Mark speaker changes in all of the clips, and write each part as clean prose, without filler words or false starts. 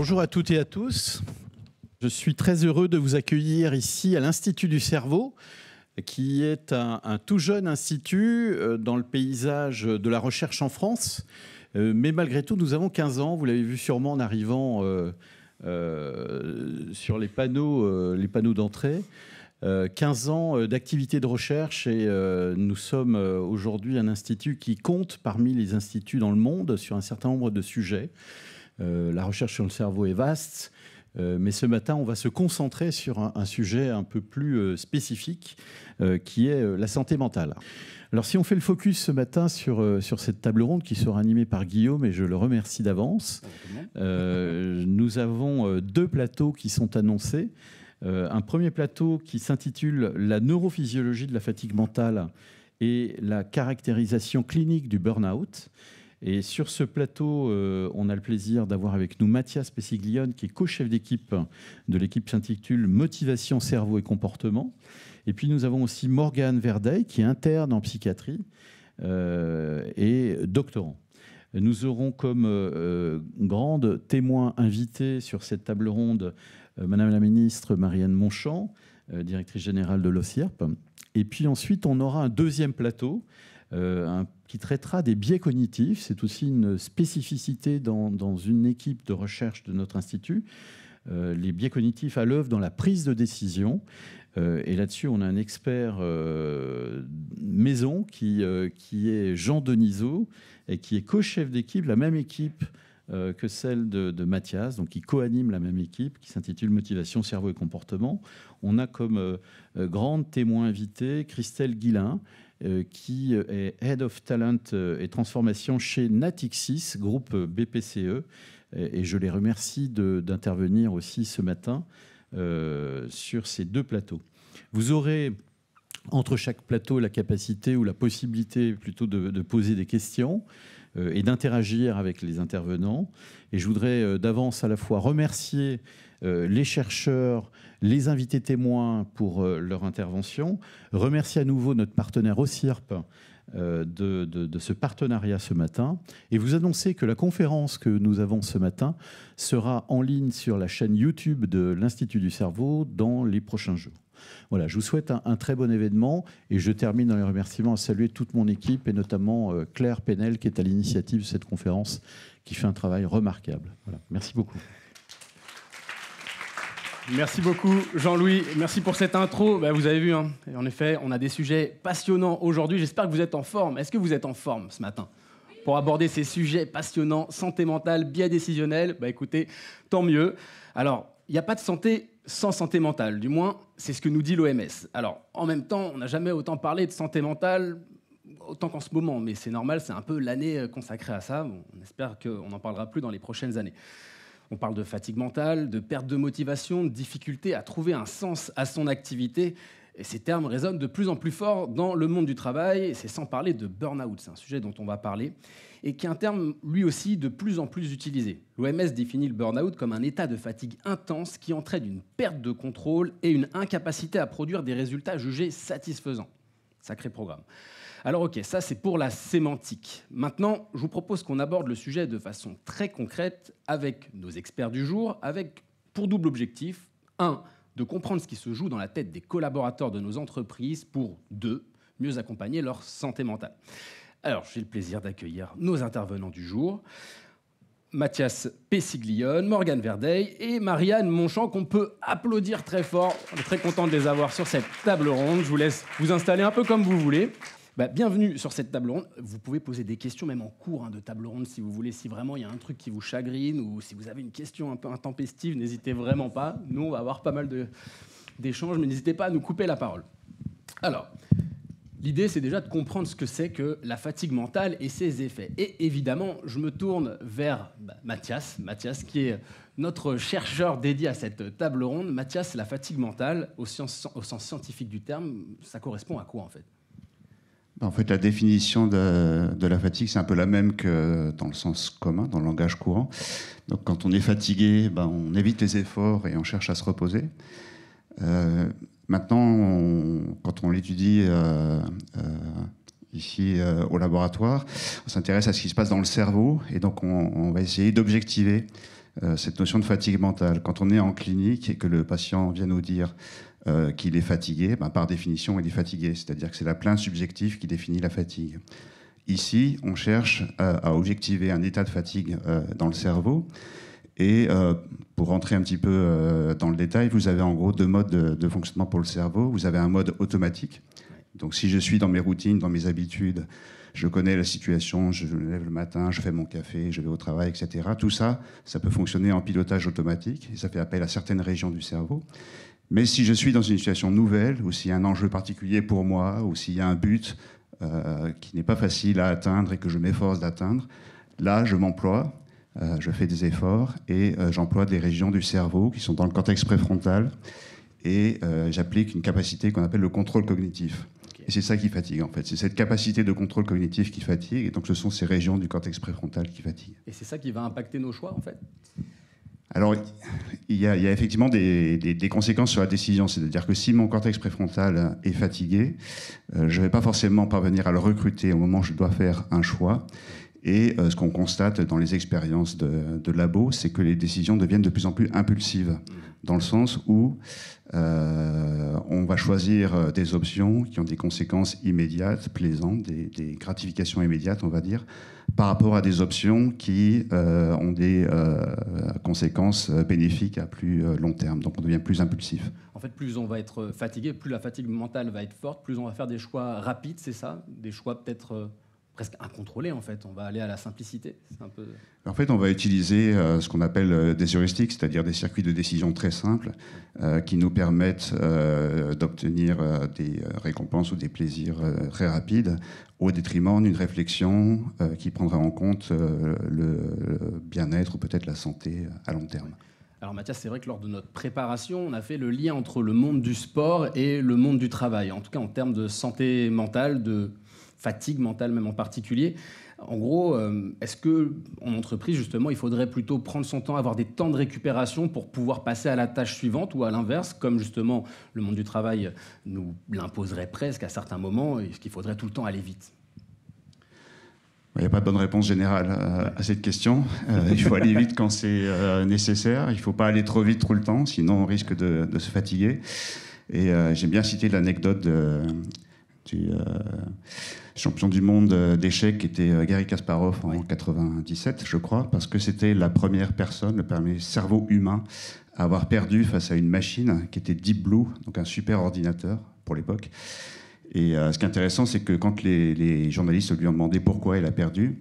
Speaker 1: Bonjour à toutes et à tous. Je suis très heureux de vous accueillir ici à l'Institut du cerveau, qui est un tout jeune institut dans le paysage de la recherche en France. Mais malgré tout, nous avons 15 ans. Vous l'avez vu sûrement en arrivant sur les panneaux d'entrée. 15 ans d'activité de recherche et nous sommes aujourd'hui un institut qui compte parmi les instituts dans le monde sur un certain nombre de sujets. La recherche sur le cerveau est vaste, mais ce matin, on va se concentrer sur un sujet un peu plus spécifique, qui est la santé mentale. Alors, si on fait le focus ce matin sur cette table ronde qui sera animée par Guillaume, et je le remercie d'avance, nous avons deux plateaux qui sont annoncés. Un premier plateau qui s'intitule « La neurophysiologie de la fatigue mentale et la caractérisation clinique du burn-out ». Et sur ce plateau, on a le plaisir d'avoir avec nous Mathias Pessiglione, qui est co-chef d'équipe de l'équipe qui s'intitule « Motivation, cerveau et comportement ». Et puis nous avons aussi Morgane Verdeil, qui est interne en psychiatrie et doctorant. Nous aurons comme grande témoin invitée sur cette table ronde Madame la ministre Marianne Monchamp, directrice générale de l'OCIRP. Et puis ensuite, on aura un deuxième plateau qui traitera des biais cognitifs. C'est aussi une spécificité dans une équipe de recherche de notre institut. Les biais cognitifs à l'œuvre dans la prise de décision. Et là-dessus, on a un expert maison qui est Jean Denisot et qui est co-chef d'équipe, la même équipe que celle de Mathias, donc qui co-anime la même équipe, qui s'intitule Motivation, cerveau et comportement. On a comme grande témoin invitée Christelle Guillain, qui est Head of Talent et Transformation chez Natixis, groupe BPCE. Et je les remercie d'intervenir aussi ce matin sur ces deux plateaux. Vous aurez entre chaque plateau la capacité ou la possibilité plutôt de poser des questions et d'interagir avec les intervenants. Et je voudrais d'avance à la fois remercier les chercheurs, les invités témoins pour leur intervention, remercier à nouveau notre partenaire OCIRP de ce partenariat ce matin, et vous annoncer que la conférence que nous avons ce matin sera en ligne sur la chaîne YouTube de l'Institut du cerveau dans les prochains jours. Voilà, je vous souhaite un très bon événement et je termine dans les remerciements à saluer toute mon équipe et notamment Claire Penel qui est à l'initiative de cette conférence, qui fait un travail remarquable. Voilà, merci beaucoup.
Speaker 2: Merci beaucoup Jean-Louis, merci pour cette intro. Vous avez vu, hein, en effet, on a des sujets passionnants aujourd'hui. J'espère que vous êtes en forme. Est-ce que vous êtes en forme ce matin pour aborder ces sujets passionnants, santé mentale, biais décisionnel? Écoutez, tant mieux. Alors, il n'y a pas de santé sans santé mentale, du moins, c'est ce que nous dit l'OMS. Alors, en même temps, on n'a jamais autant parlé de santé mentale autant qu'en ce moment, mais c'est normal, c'est un peu l'année consacrée à ça. Bon, on espère qu'on n'en parlera plus dans les prochaines années. On parle de fatigue mentale, de perte de motivation, de difficulté à trouver un sens à son activité. Et ces termes résonnent de plus en plus fort dans le monde du travail. Et c'est sans parler de burn-out, c'est un sujet dont on va parler, et qui est un terme, lui aussi, de plus en plus utilisé. L'OMS définit le burn-out comme un état de fatigue intense qui entraîne une perte de contrôle et une incapacité à produire des résultats jugés satisfaisants. Sacré programme. Alors ok, ça c'est pour la sémantique. Maintenant, je vous propose qu'on aborde le sujet de façon très concrète avec nos experts du jour, avec pour double objectif, 1, de comprendre ce qui se joue dans la tête des collaborateurs de nos entreprises pour 2, mieux accompagner leur santé mentale. Alors, j'ai le plaisir d'accueillir nos intervenants du jour, Mathias Pessiglione, Morgane Verdeil et Marianne Monchamp, qu'on peut applaudir très fort. On est très content de les avoir sur cette table ronde. Je vous laisse vous installer un peu comme vous voulez. Bienvenue sur cette table ronde. Vous pouvez poser des questions, même en cours de table ronde, si vous voulez. Si vraiment il y a un truc qui vous chagrine ou si vous avez une question un peu intempestive, n'hésitez vraiment pas. Nous, on va avoir pas mal d'échanges, mais n'hésitez pas à nous couper la parole. Alors, l'idée, c'est déjà de comprendre ce que c'est que la fatigue mentale et ses effets. Et évidemment, je me tourne vers Mathias, qui est notre chercheur dédié à cette table ronde. Mathias, la fatigue mentale, au sens scientifique du terme, ça correspond à quoi en fait ?
Speaker 3: En fait, la définition de la fatigue, c'est un peu la même que dans le sens commun, dans le langage courant. Donc, quand on est fatigué, on évite les efforts et on cherche à se reposer. Maintenant, quand on l'étudie, il ici au laboratoire. On s'intéresse à ce qui se passe dans le cerveau et donc on va essayer d'objectiver cette notion de fatigue mentale. Quand on est en clinique et que le patient vient nous dire qu'il est fatigué, par définition, il est fatigué. C'est-à-dire que c'est la plainte subjective qui définit la fatigue. Ici, on cherche à objectiver un état de fatigue dans le cerveau. Et pour rentrer un petit peu dans le détail, vous avez en gros 2 modes de fonctionnement pour le cerveau. Vous avez un mode automatique. Donc si je suis dans mes routines, dans mes habitudes, je connais la situation, je me lève le matin, je fais mon café, je vais au travail, etc. Tout ça, ça peut fonctionner en pilotage automatique et ça fait appel à certaines régions du cerveau. Mais si je suis dans une situation nouvelle, ou s'il y a un enjeu particulier pour moi, ou s'il y a un but qui n'est pas facile à atteindre et que je m'efforce d'atteindre, là, je m'emploie, je fais des efforts et j'emploie des régions du cerveau qui sont dans le cortex préfrontal et j'applique une capacité qu'on appelle le contrôle cognitif. Et c'est ça qui fatigue, en fait. C'est cette capacité de contrôle cognitif qui fatigue. Et donc, ce sont ces régions du cortex préfrontal qui fatiguent.
Speaker 2: Et c'est ça qui va impacter nos choix, en fait?
Speaker 3: Alors, il y a effectivement des conséquences sur la décision. C'est-à-dire que si mon cortex préfrontal est fatigué, je ne vais pas forcément parvenir à le recruter au moment où je dois faire un choix. Et ce qu'on constate dans les expériences de labo, c'est que les décisions deviennent de plus en plus impulsives, dans le sens où on va choisir des options qui ont des conséquences immédiates, plaisantes, des gratifications immédiates, on va dire, par rapport à des options qui ont des conséquences bénéfiques à plus long terme. Donc on devient plus impulsif.
Speaker 2: En fait, plus on va être fatigué, plus la fatigue mentale va être forte, plus on va faire des choix rapides, c'est ça? Des choix peut-être presque incontrôlés, en fait. On va aller à la simplicité. C'est un peu...
Speaker 3: En fait, on va utiliser ce qu'on appelle des heuristiques, c'est-à-dire des circuits de décision très simples qui nous permettent d'obtenir des récompenses ou des plaisirs très rapides au détriment d'une réflexion qui prendra en compte le bien-être ou peut-être la santé à long terme.
Speaker 2: Alors Mathias, c'est vrai que lors de notre préparation, on a fait le lien entre le monde du sport et le monde du travail, en tout cas en termes de santé mentale, de fatigue mentale même en particulier. En gros, est-ce qu'en entreprise, justement, il faudrait plutôt prendre son temps, avoir des temps de récupération pour pouvoir passer à la tâche suivante, ou à l'inverse, comme justement le monde du travail nous l'imposerait presque à certains moments, est-ce qu'il faudrait tout le temps aller vite?
Speaker 3: Il n'y a pas de bonne réponse générale à cette question. Il faut aller vite quand c'est nécessaire. Il ne faut pas aller trop vite tout le temps, sinon on risque de se fatiguer. Et j'aime bien citer l'anecdote du champion du monde d'échecs qui était Garry Kasparov en 97, je crois, parce que c'était la première personne, le premier cerveau humain à avoir perdu face à une machine qui était Deep Blue, donc un super ordinateur pour l'époque. Et ce qui est intéressant, c'est que quand les journalistes lui ont demandé pourquoi il a perdu,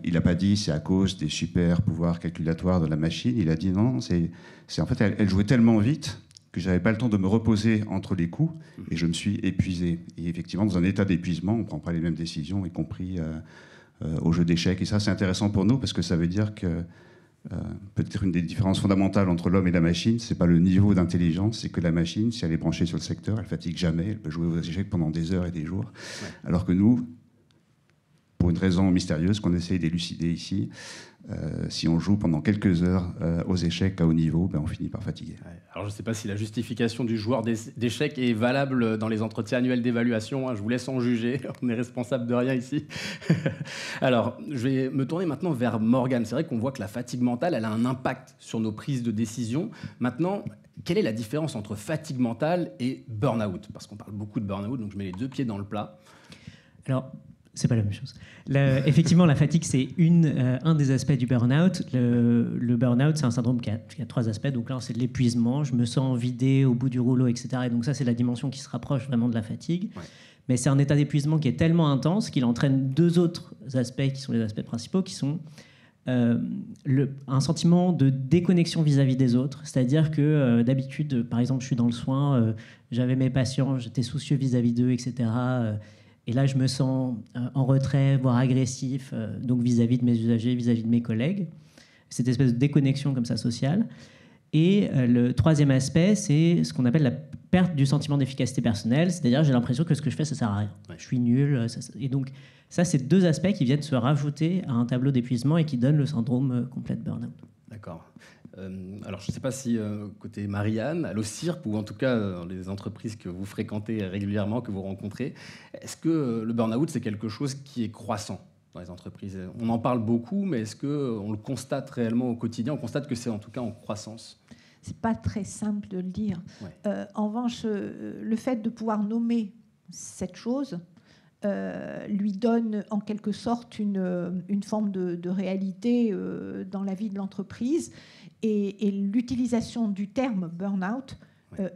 Speaker 3: il n'a pas dit c'est à cause des super pouvoirs calculatoires de la machine. Il a dit non, c'est en fait elle jouait tellement vite que je n'avais pas le temps de me reposer entre les coups et je me suis épuisé. Et effectivement, dans un état d'épuisement, on ne prend pas les mêmes décisions, y compris au jeu d'échecs. Et ça, c'est intéressant pour nous parce que ça veut dire que peut-être une des différences fondamentales entre l'homme et la machine, c'est pas le niveau d'intelligence, c'est que la machine, si elle est branchée sur le secteur, elle fatigue jamais, elle peut jouer aux échecs pendant des heures et des jours. Ouais. Alors que nous, pour une raison mystérieuse qu'on essaye d'élucider ici, si on joue pendant quelques heures aux échecs à haut niveau, on finit par fatiguer.
Speaker 2: Ouais. Alors je ne sais pas si la justification du joueur d'échecs est valable dans les entretiens annuels d'évaluation, hein. Je vous laisse en juger, on n'est responsable de rien ici. Alors je vais me tourner maintenant vers Morgane. C'est vrai qu'on voit que la fatigue mentale, elle a un impact sur nos prises de décision. Maintenant, quelle est la différence entre fatigue mentale et burn-out? Parce qu'on parle beaucoup de burn-out, donc je mets les 2 pieds dans le plat.
Speaker 4: Alors, c'est pas la même chose. Effectivement, la fatigue, c'est un des aspects du burn-out. Le burn-out, c'est un syndrome qui a 3 aspects. Donc là, c'est de l'épuisement. Je me sens vidé au bout du rouleau, etc. Et donc ça, c'est la dimension qui se rapproche vraiment de la fatigue. Ouais. Mais c'est un état d'épuisement qui est tellement intense qu'il entraîne 2 autres aspects qui sont les aspects principaux, qui sont un sentiment de déconnexion vis-à-vis des autres. C'est-à-dire que d'habitude, par exemple, je suis dans le soin, j'avais mes patients, j'étais soucieux vis-à-vis d'eux, etc. Et là, je me sens en retrait, voire agressif, donc vis-à-vis de mes usagers, vis-à-vis de mes collègues. Cette espèce de déconnexion comme ça sociale. Et le 3e aspect, c'est ce qu'on appelle la perte du sentiment d'efficacité personnelle. C'est-à-dire, j'ai l'impression que ce que je fais, ça ne sert à rien. Ouais. Je suis nul. Et donc, ça, c'est 2 aspects qui viennent se rajouter à un tableau d'épuisement et qui donnent le syndrome complet de burn-out.
Speaker 2: D'accord. Alors, je ne sais pas si côté Marianne, à l'OCIRP, ou en tout cas dans les entreprises que vous fréquentez régulièrement, que vous rencontrez, est-ce que le burn-out, c'est quelque chose qui est croissant dans les entreprises? On en parle beaucoup, mais est-ce qu'on le constate réellement au quotidien? On constate que c'est en tout cas en croissance?
Speaker 5: C'est pas très simple de le dire.
Speaker 2: Ouais.
Speaker 5: En revanche, le fait de pouvoir nommer cette chose lui donne en quelque sorte une forme de réalité dans la vie de l'entreprise. Et l'utilisation du terme burn-out,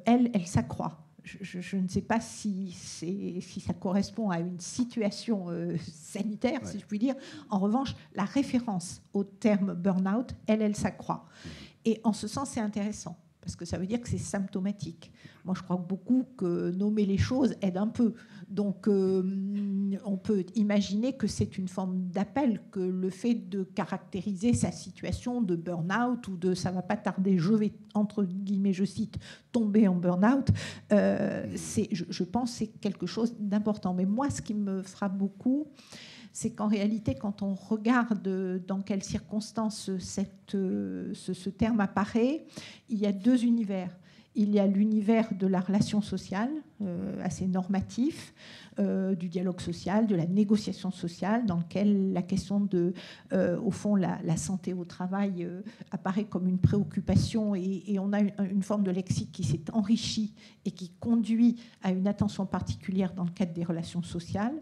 Speaker 5: elle s'accroît. Je ne sais pas si ça correspond à une situation sanitaire, si je puis dire. En revanche, la référence au terme burn-out, elle s'accroît. Et en ce sens, c'est intéressant, parce que ça veut dire que c'est symptomatique. Moi, je crois beaucoup que nommer les choses aide un peu. Donc, on peut imaginer que c'est une forme d'appel, que le fait de caractériser sa situation de burn-out ou de « ça va pas tarder, je vais, entre guillemets, je cite, tomber en burn-out », je pense que c'est quelque chose d'important. Mais moi, ce qui me frappe beaucoup, c'est qu'en réalité, quand on regarde dans quelles circonstances ce terme apparaît, il y a deux univers. Il y a l'univers de la relation sociale, assez normatif, du dialogue social, de la négociation sociale, dans lequel la question de, au fond, la santé au travail apparaît comme une préoccupation, et on a une forme de lexique qui s'est enrichie et qui conduit à une attention particulière dans le cadre des relations sociales.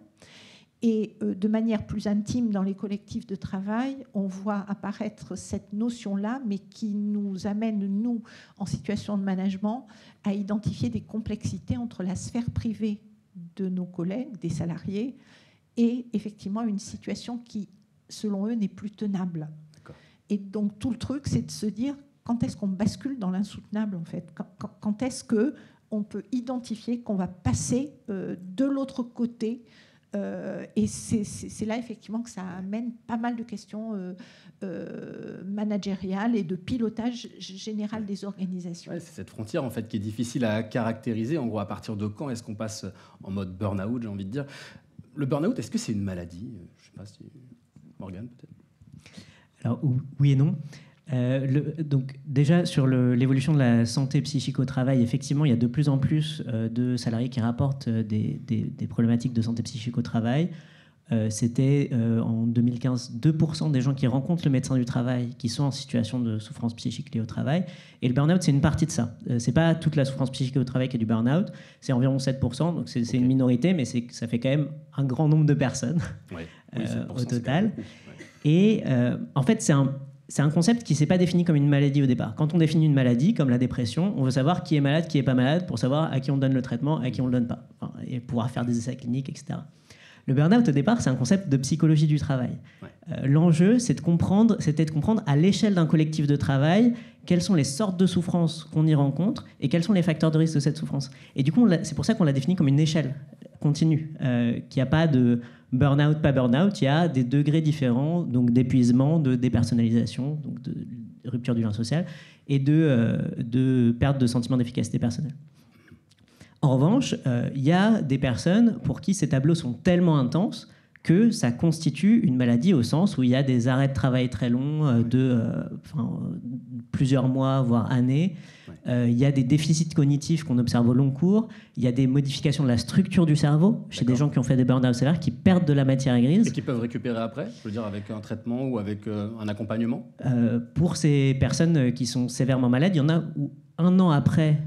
Speaker 5: Et de manière plus intime, dans les collectifs de travail, on voit apparaître cette notion-là, mais qui nous amène, nous, en situation de management, à identifier des complexités entre la sphère privée de nos collègues, des salariés, et effectivement une situation qui, selon eux, n'est plus tenable. D'accord. Et donc tout le truc, c'est de se dire, quand est-ce qu'on bascule dans l'insoutenable, en fait? Quand est-ce qu'on peut identifier qu'on va passer de l'autre côté? Et c'est là effectivement que ça amène pas mal de questions managériales et de pilotage général des organisations.
Speaker 2: Ouais, c'est cette frontière en fait qui est difficile à caractériser. En gros, à partir de quand est-ce qu'on passe en mode burn-out, j'ai envie de dire. Le burn-out, est-ce que c'est une maladie? Je ne sais pas si Morgane peut-être.
Speaker 4: Alors oui et non. Donc déjà sur l'évolution de la santé psychique au travail, effectivement, il y a de plus en plus de salariés qui rapportent des problématiques de santé psychique au travail. C'était en 2015 2% des gens qui rencontrent le médecin du travail qui sont en situation de souffrance psychique liée au travail. Et le burn-out, c'est une partie de ça. C'est pas toute la souffrance psychique au travail qui est du burn-out, c'est environ 7%, donc c'est une minorité, mais ça fait quand même un grand nombre de personnes au total. Et en fait, c'est un concept qui ne s'est pas défini comme une maladie au départ. Quand on définit une maladie, comme la dépression, on veut savoir qui est malade, qui n'est pas malade, pour savoir à qui on donne le traitement, à qui on ne le donne pas, et pouvoir faire des essais cliniques, etc. Le burn-out, au départ, c'est un concept de psychologie du travail. L'enjeu, c'était de comprendre à l'échelle d'un collectif de travail quelles sont les sortes de souffrances qu'on y rencontre et quels sont les facteurs de risque de cette souffrance. Et du coup, c'est pour ça qu'on l'a défini comme une échelle continue, qu'il n'y a pas de burn-out, pas burn-out, il y a des degrés différents, donc d'épuisement, de dépersonnalisation, donc de rupture du lien social, et de perte de sentiment d'efficacité personnelle. En revanche, il y a des personnes pour qui ces tableaux sont tellement intenses que ça constitue une maladie au sens où il y a des arrêts de travail très longs de plusieurs mois, voire années. Il y a des déficits cognitifs qu'on observe au long cours. Il y a des modifications de la structure du cerveau chez des gens qui ont fait des burn-out sévères, qui perdent de la matière grise.
Speaker 2: Et qui peuvent récupérer après, je veux dire, avec un traitement ou avec un accompagnement.
Speaker 4: Pour ces personnes qui sont sévèrement malades, il y en a où 1 an après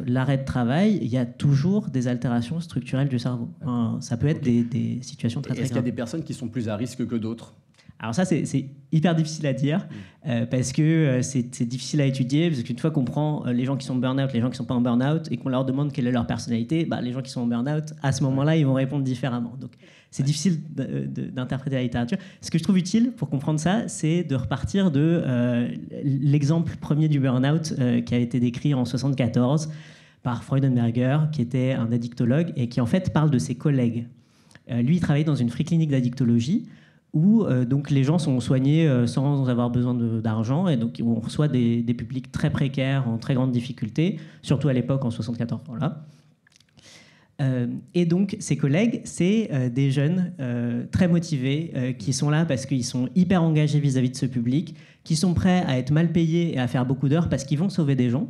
Speaker 4: l'arrêt de travail, il y a toujours des altérations structurelles du cerveau. Ça peut être des situations très, très graves.
Speaker 2: Est-ce qu'il y a des personnes qui sont plus à risque que d'autres ?
Speaker 4: Alors ça, c'est hyper difficile à dire parce que c'est difficile à étudier, parce qu'une fois qu'on prend les gens qui sont en burn-out, les gens qui ne sont pas en burn-out, et qu'on leur demande quelle est leur personnalité, les gens qui sont en burn-out, à ce moment-là, ils vont répondre différemment. Donc c'est difficile d'interpréter la littérature. Ce que je trouve utile pour comprendre ça, c'est de repartir de l'exemple premier du burn-out qui a été décrit en 1974 par Freudenberger, qui était un addictologue et qui en fait parle de ses collègues. Lui, il travaillait dans une free clinique d'addictologie où donc les gens sont soignés sans avoir besoin d'argent, et donc on reçoit des publics très précaires, en très grande difficulté, surtout à l'époque en 1974. Voilà. Et donc, ses collègues, c'est des jeunes très motivés qui sont là parce qu'ils sont hyper engagés vis-à-vis de ce public, qui sont prêts à être mal payés et à faire beaucoup d'heures parce qu'ils vont sauver des gens,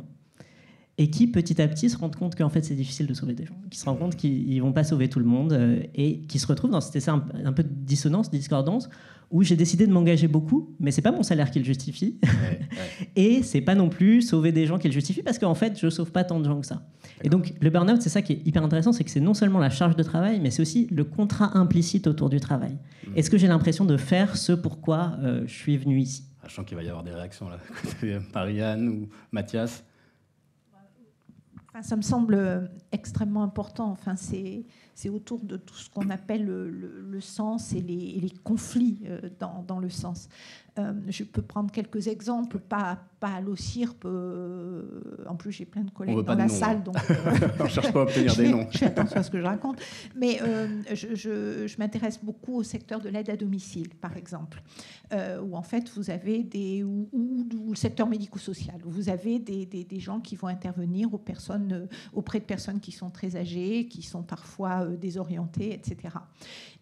Speaker 4: et qui, petit à petit, se rendent compte qu'en fait, c'est difficile de sauver des gens, qui se rendent compte qu'ils ne vont pas sauver tout le monde, et qui se retrouvent dans cet essai un peu de dissonance, de discordance, où j'ai décidé de m'engager beaucoup, mais c'est pas mon salaire qui le justifie, et c'est pas non plus sauver des gens qui le justifie, parce qu'en fait, je sauve pas tant de gens que ça. Et donc, le burn-out, c'est ça qui est hyper intéressant, c'est que c'est non seulement la charge de travail, mais c'est aussi le contrat implicite autour du travail. Est-ce que j'ai l'impression de faire ce pourquoi je suis venu ici ?
Speaker 2: Je sens qu'il va y avoir des réactions là, Marianne ou Mathias.
Speaker 5: Enfin, ça me semble extrêmement important. Enfin, c'est autour de tout ce qu'on appelle le sens et les conflits dans le sens. Je peux prendre quelques exemples, pas à l'OCIRP. En plus, j'ai plein de collègues dans la salle. Donc,
Speaker 2: on ne cherche pas à obtenir des noms.
Speaker 5: Je fais attention à ce que je raconte. Mais je m'intéresse beaucoup au secteur de l'aide à domicile, par exemple, où en fait, vous avez ou le secteur médico-social, où vous avez des gens qui vont intervenir auprès de personnes qui sont très âgées, qui sont parfois désorientées, etc.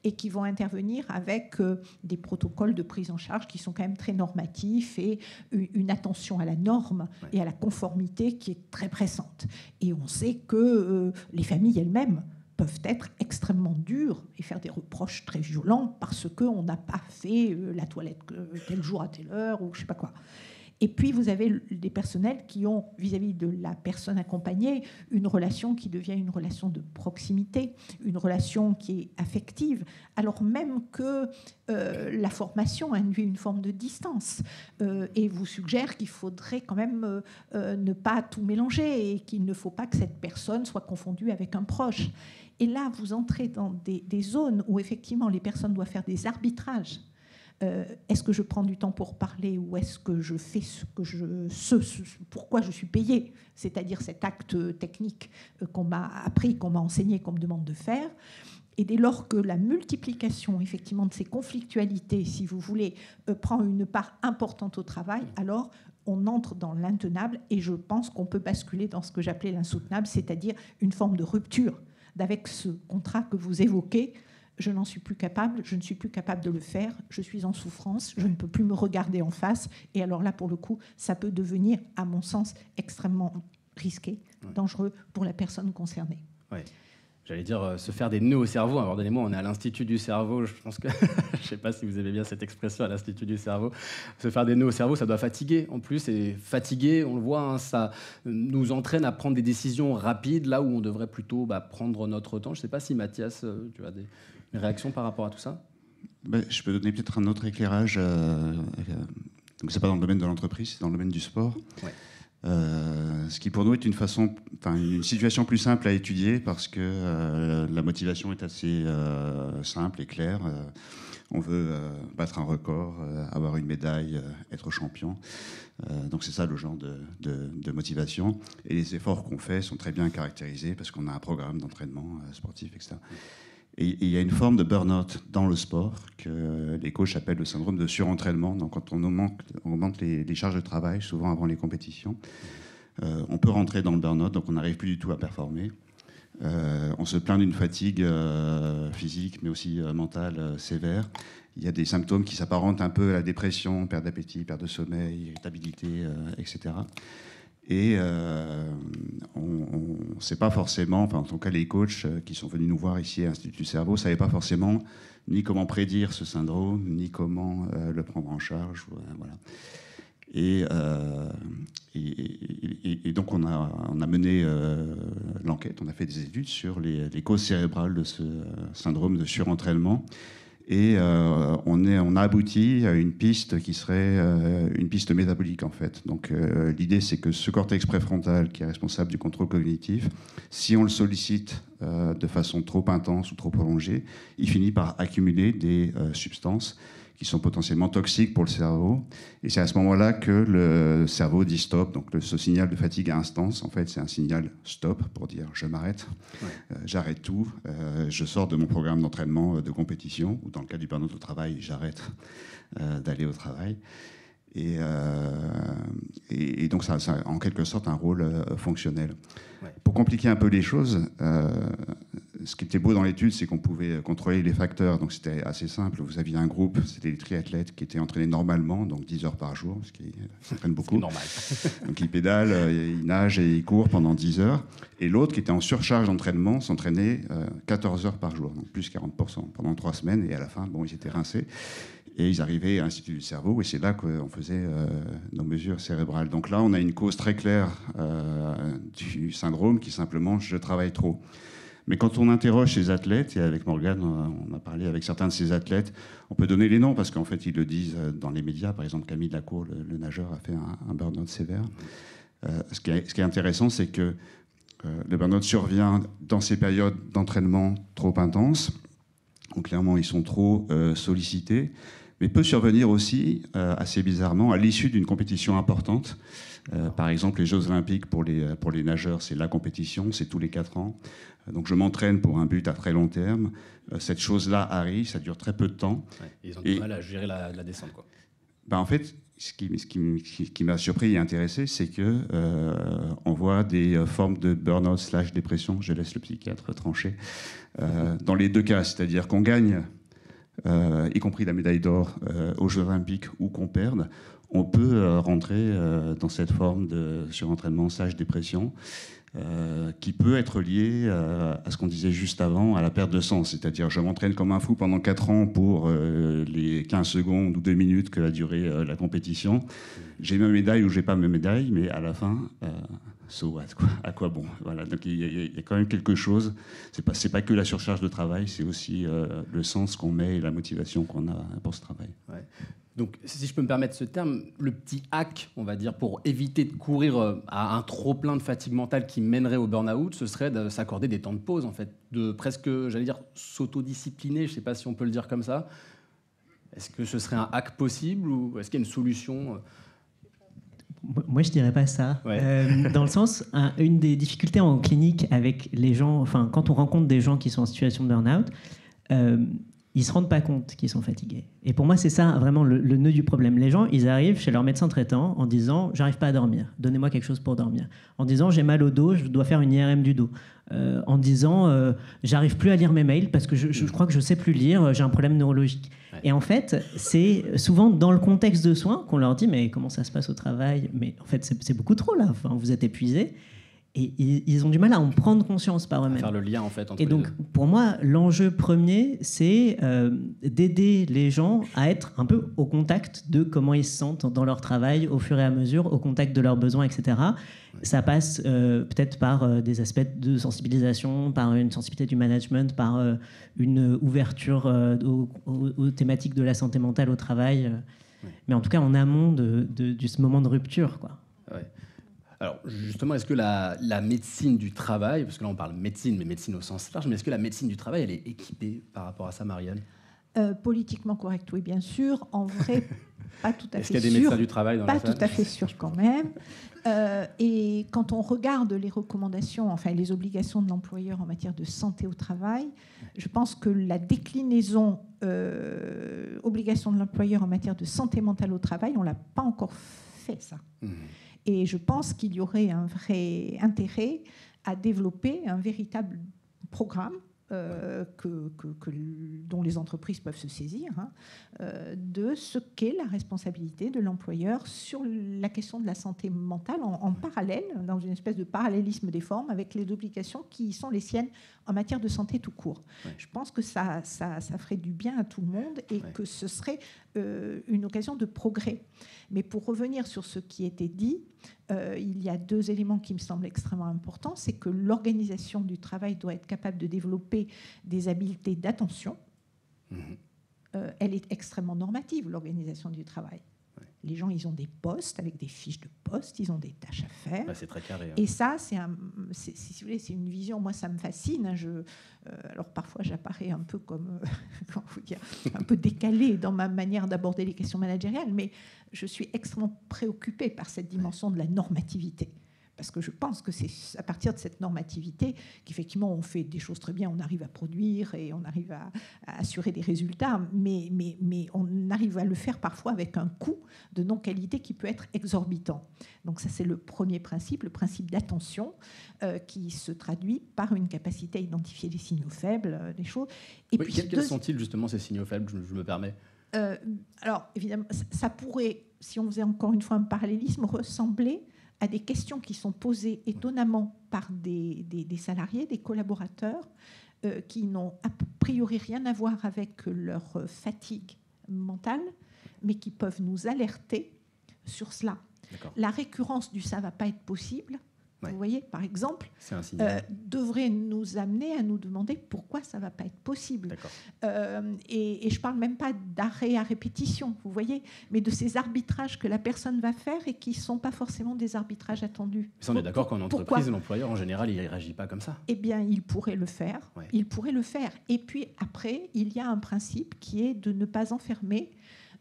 Speaker 5: Et qui vont intervenir avec des protocoles de prise en charge qui sont quand même très normatifs et une attention à la norme et à la conformité qui est très pressante. Et on sait que les familles elles-mêmes peuvent être extrêmement dures et faire des reproches très violents parce qu'on n'a pas fait la toilette tel jour à telle heure ou je ne sais pas quoi. Et puis, vous avez des personnels qui ont, vis-à-vis de la personne accompagnée, une relation qui devient une relation de proximité, une relation qui est affective, alors même que la formation induit une forme de distance et vous suggère qu'il faudrait quand même ne pas tout mélanger et qu'il ne faut pas que cette personne soit confondue avec un proche. Et là, vous entrez dans des zones où, effectivement, les personnes doivent faire des arbitrages. Est-ce que je prends du temps pour parler ou est-ce que je fais pourquoi je suis payée, c'est-à-dire cet acte technique qu'on m'a appris, qu'on m'a enseigné, qu'on me demande de faire. Et dès lors que la multiplication effectivement de ces conflictualités, si vous voulez, prend une part importante au travail, alors on entre dans l'intenable et je pense qu'on peut basculer dans ce que j'appelais l'insoutenable, c'est-à-dire une forme de rupture d'avec ce contrat que vous évoquez. Je n'en suis plus capable, je ne suis plus capable de le faire, je suis en souffrance, je ne peux plus me regarder en face. Et alors là, pour le coup, ça peut devenir, à mon sens, extrêmement risqué, dangereux pour la personne concernée.
Speaker 2: Ouais. J'allais dire se faire des nœuds au cerveau. Alors, pardonnez-moi, on est à l'Institut du cerveau. Je pense que je ne sais pas si vous aimez bien cette expression à l'Institut du cerveau. Se faire des nœuds au cerveau, ça doit fatiguer en plus. Et fatiguer, on le voit, hein, ça nous entraîne à prendre des décisions rapides là où on devrait plutôt prendre notre temps. Je ne sais pas si Mathias, tu as des réactions par rapport à tout ça ?
Speaker 3: Je peux donner peut-être un autre éclairage. Donc, ce n'est pas dans le domaine de l'entreprise, c'est dans le domaine du sport. Ouais. Ce qui pour nous est une situation plus simple à étudier parce que la motivation est assez simple et claire. On veut battre un record, avoir une médaille, être champion. Donc c'est ça le genre de motivation. Et les efforts qu'on fait sont très bien caractérisés parce qu'on a un programme d'entraînement sportif, etc. Et il y a une forme de burn-out dans le sport que les coachs appellent le syndrome de surentraînement. Donc, quand on augmente les charges de travail, souvent avant les compétitions, on peut rentrer dans le burn-out, donc on n'arrive plus du tout à performer. On se plaint d'une fatigue physique, mais aussi mentale sévère. Il y a des symptômes qui s'apparentent un peu à la dépression, perte d'appétit, perte de sommeil, irritabilité, etc. Et on ne sait pas forcément, en tout cas les coachs qui sont venus nous voir ici à l'Institut du cerveau, ne savaient pas forcément ni comment prédire ce syndrome, ni comment le prendre en charge. Voilà. Et donc on a mené l'enquête, on a fait des études sur les causes cérébrales de ce syndrome de surentraînement. Et on a abouti à une piste qui serait une piste métabolique, en fait. Donc l'idée, c'est que ce cortex préfrontal, qui est responsable du contrôle cognitif, si on le sollicite de façon trop intense ou trop prolongée, il finit par accumuler des substances qui sont potentiellement toxiques pour le cerveau. Et c'est à ce moment-là que le cerveau dit stop. Donc ce signal de fatigue à instance, en fait, c'est un signal stop pour dire je m'arrête, j'arrête tout, je sors de mon programme d'entraînement de compétition, ou dans le cas du burn-out au travail, j'arrête d'aller au travail. Et donc ça a en quelque sorte un rôle fonctionnel. Ouais. Pour compliquer un peu les choses, ce qui était beau dans l'étude, c'est qu'on pouvait contrôler les facteurs. Donc c'était assez simple. Vous aviez un groupe, c'était les triathlètes qui étaient entraînés normalement, donc 10 heures par jour, ce qui s'entraîne beaucoup.
Speaker 2: C'est normal.
Speaker 3: Donc ils pédalent, ils nagent et ils courent pendant 10 heures. Et l'autre qui était en surcharge d'entraînement s'entraînait 14 heures par jour, donc plus 40% pendant 3 semaines. Et à la fin, bon, ils étaient rincés. Et ils arrivaient à l'Institut du cerveau, et c'est là qu'on faisait nos mesures cérébrales. Donc là, on a une cause très claire du syndrome qui est simplement « je travaille trop ». Mais quand on interroge ces athlètes, et avec Morgane, on a parlé avec certains de ces athlètes, on peut donner les noms, parce qu'en fait, ils le disent dans les médias. Par exemple, Camille Lacour, le nageur, a fait un burn-out sévère. Ce qui est intéressant, c'est que le burn-out survient dans ces périodes d'entraînement trop intenses. Donc clairement, ils sont trop sollicités. Mais peut survenir aussi, assez bizarrement, à l'issue d'une compétition importante. Par exemple, les Jeux Olympiques pour les nageurs, c'est la compétition, c'est tous les 4 ans. Donc je m'entraîne pour un but à très long terme. Cette chose-là arrive, ça dure très peu de temps.
Speaker 2: Ouais, ils ont du mal à gérer la descente, quoi.
Speaker 3: En fait, ce qui m'a surpris et intéressé, c'est que on voit des formes de burn-out / dépression. Je laisse le psychiatre trancher. Dans les 2 cas, c'est-à-dire qu'on gagne, y compris la médaille d'or aux Jeux Olympiques, ou qu'on perde, on peut rentrer dans cette forme de surentraînement / dépression qui peut être liée à ce qu'on disait juste avant, à la perte de sens. C'est-à-dire, je m'entraîne comme un fou pendant 4 ans pour les 15 secondes ou 2 minutes que va durer la compétition. J'ai ma médaille ou j'ai pas ma médaille, mais à la fin... so what, quoi. À quoi bon? Voilà. Donc il y a quand même quelque chose. C'est pas que la surcharge de travail, c'est aussi le sens qu'on met et la motivation qu'on a pour ce travail.
Speaker 2: Ouais. Donc, si je peux me permettre ce terme, le petit hack, on va dire, pour éviter de courir à un trop-plein de fatigue mentale qui mènerait au burn-out, ce serait de s'accorder des temps de pause, en fait, de presque, j'allais dire, s'autodiscipliner, je ne sais pas si on peut le dire comme ça. Est-ce que ce serait un hack possible ou est-ce qu'il y a une solution ?
Speaker 4: Moi, je dirais pas ça.
Speaker 2: Ouais.
Speaker 4: Dans le sens, une des difficultés en clinique avec les gens, enfin, quand on rencontre des gens qui sont en situation de burn-out, ils se rendent pas compte qu'ils sont fatigués. Et pour moi, c'est ça vraiment le nœud du problème. Les gens, ils arrivent chez leur médecin traitant en disant « j'arrive pas à dormir, donnez-moi quelque chose pour dormir ». En disant « j'ai mal au dos, je dois faire une IRM du dos ». En disant « j'arrive plus à lire mes mails parce que je crois que je sais plus lire, j'ai un problème neurologique ». Et en fait, c'est souvent dans le contexte de soins qu'on leur dit « mais comment ça se passe au travail ?» Mais en fait, c'est beaucoup trop là, enfin, vous êtes épuisés. Et ils ont du mal à en prendre conscience par eux-mêmes.
Speaker 2: Faire le lien, en fait, entre
Speaker 4: et donc, pour moi, l'enjeu premier, c'est d'aider les gens à être un peu au contact de comment ils se sentent dans leur travail, au fur et à mesure, au contact de leurs besoins, etc. Ouais. Ça passe peut-être par des aspects de sensibilisation, par une sensibilité du management, par une ouverture aux thématiques de la santé mentale au travail. Ouais. Mais en tout cas, en amont de ce moment de rupture, quoi.
Speaker 2: Ouais. Alors justement, est-ce que la médecine du travail, parce que là on parle médecine, mais médecine au sens large, mais est-ce que la médecine du travail, elle est équipée par rapport à ça, Marianne ?
Speaker 5: Politiquement correct, oui, bien sûr. En vrai, pas tout à fait sûr.
Speaker 2: Est-ce qu'il y a des médecins du travail dans la salle ?
Speaker 5: Pas tout à fait sûr quand même. Et quand on regarde les recommandations, enfin les obligations de l'employeur en matière de santé au travail, je pense que la déclinaison obligation de l'employeur en matière de santé mentale au travail, on ne l'a pas encore fait, ça. Et je pense qu'il y aurait un vrai intérêt à développer un véritable programme dont les entreprises peuvent se saisir, de ce qu'est la responsabilité de l'employeur sur la question de la santé mentale en parallèle, dans une espèce de parallélisme des formes avec les obligations qui sont les siennes en matière de santé tout court. Ouais. Je pense que ça ferait du bien à tout le monde et que ce serait une occasion de progrès. Mais pour revenir sur ce qui était dit, il y a 2 éléments qui me semblent extrêmement importants. C'est que l'organisation du travail doit être capable de développer des habiletés d'attention. Elle est extrêmement normative, l'organisation du travail. Ouais. Les gens, ils ont des postes avec des fiches de poste, ils ont des tâches à faire.
Speaker 2: C'est très carré.
Speaker 5: Et ça, si vous voulez, c'est une vision, moi, ça me fascine. Alors parfois, j'apparais un peu comme, comment vous dire, un peu décalée dans ma manière d'aborder les questions managériales, mais je suis extrêmement préoccupée par cette dimension de la normativité. parce que je pense que c'est à partir de cette normativité qu'effectivement on fait des choses très bien, on arrive à produire et on arrive à assurer des résultats, mais on arrive à le faire parfois avec un coût de non-qualité qui peut être exorbitant. Donc ça, c'est le premier principe, le principe d'attention, qui se traduit par une capacité à identifier les signaux faibles, des choses. Et
Speaker 2: oui,
Speaker 5: puis,
Speaker 2: quels sont-ils justement ces signaux faibles, je me permets?
Speaker 5: Alors évidemment, ça pourrait, si on faisait encore une fois un parallélisme, ressembler à des questions qui sont posées étonnamment par des salariés, des collaborateurs, qui n'ont a priori rien à voir avec leur fatigue mentale, mais qui peuvent nous alerter sur cela. La récurrence du « ça ne va pas être possible », vous voyez, par exemple, devrait nous amener à nous demander pourquoi ça ne va pas être possible. Et je ne parle même pas d'arrêt à répétition, vous voyez, mais de ces arbitrages que la personne va faire et qui ne sont pas forcément des arbitrages attendus.
Speaker 2: On est d'accord qu'en entreprise, l'employeur, en général, il ne réagit pas comme ça.
Speaker 5: Eh bien, il pourrait le faire. Ouais. Il pourrait le faire. Et puis, après, il y a un principe qui est de ne pas enfermer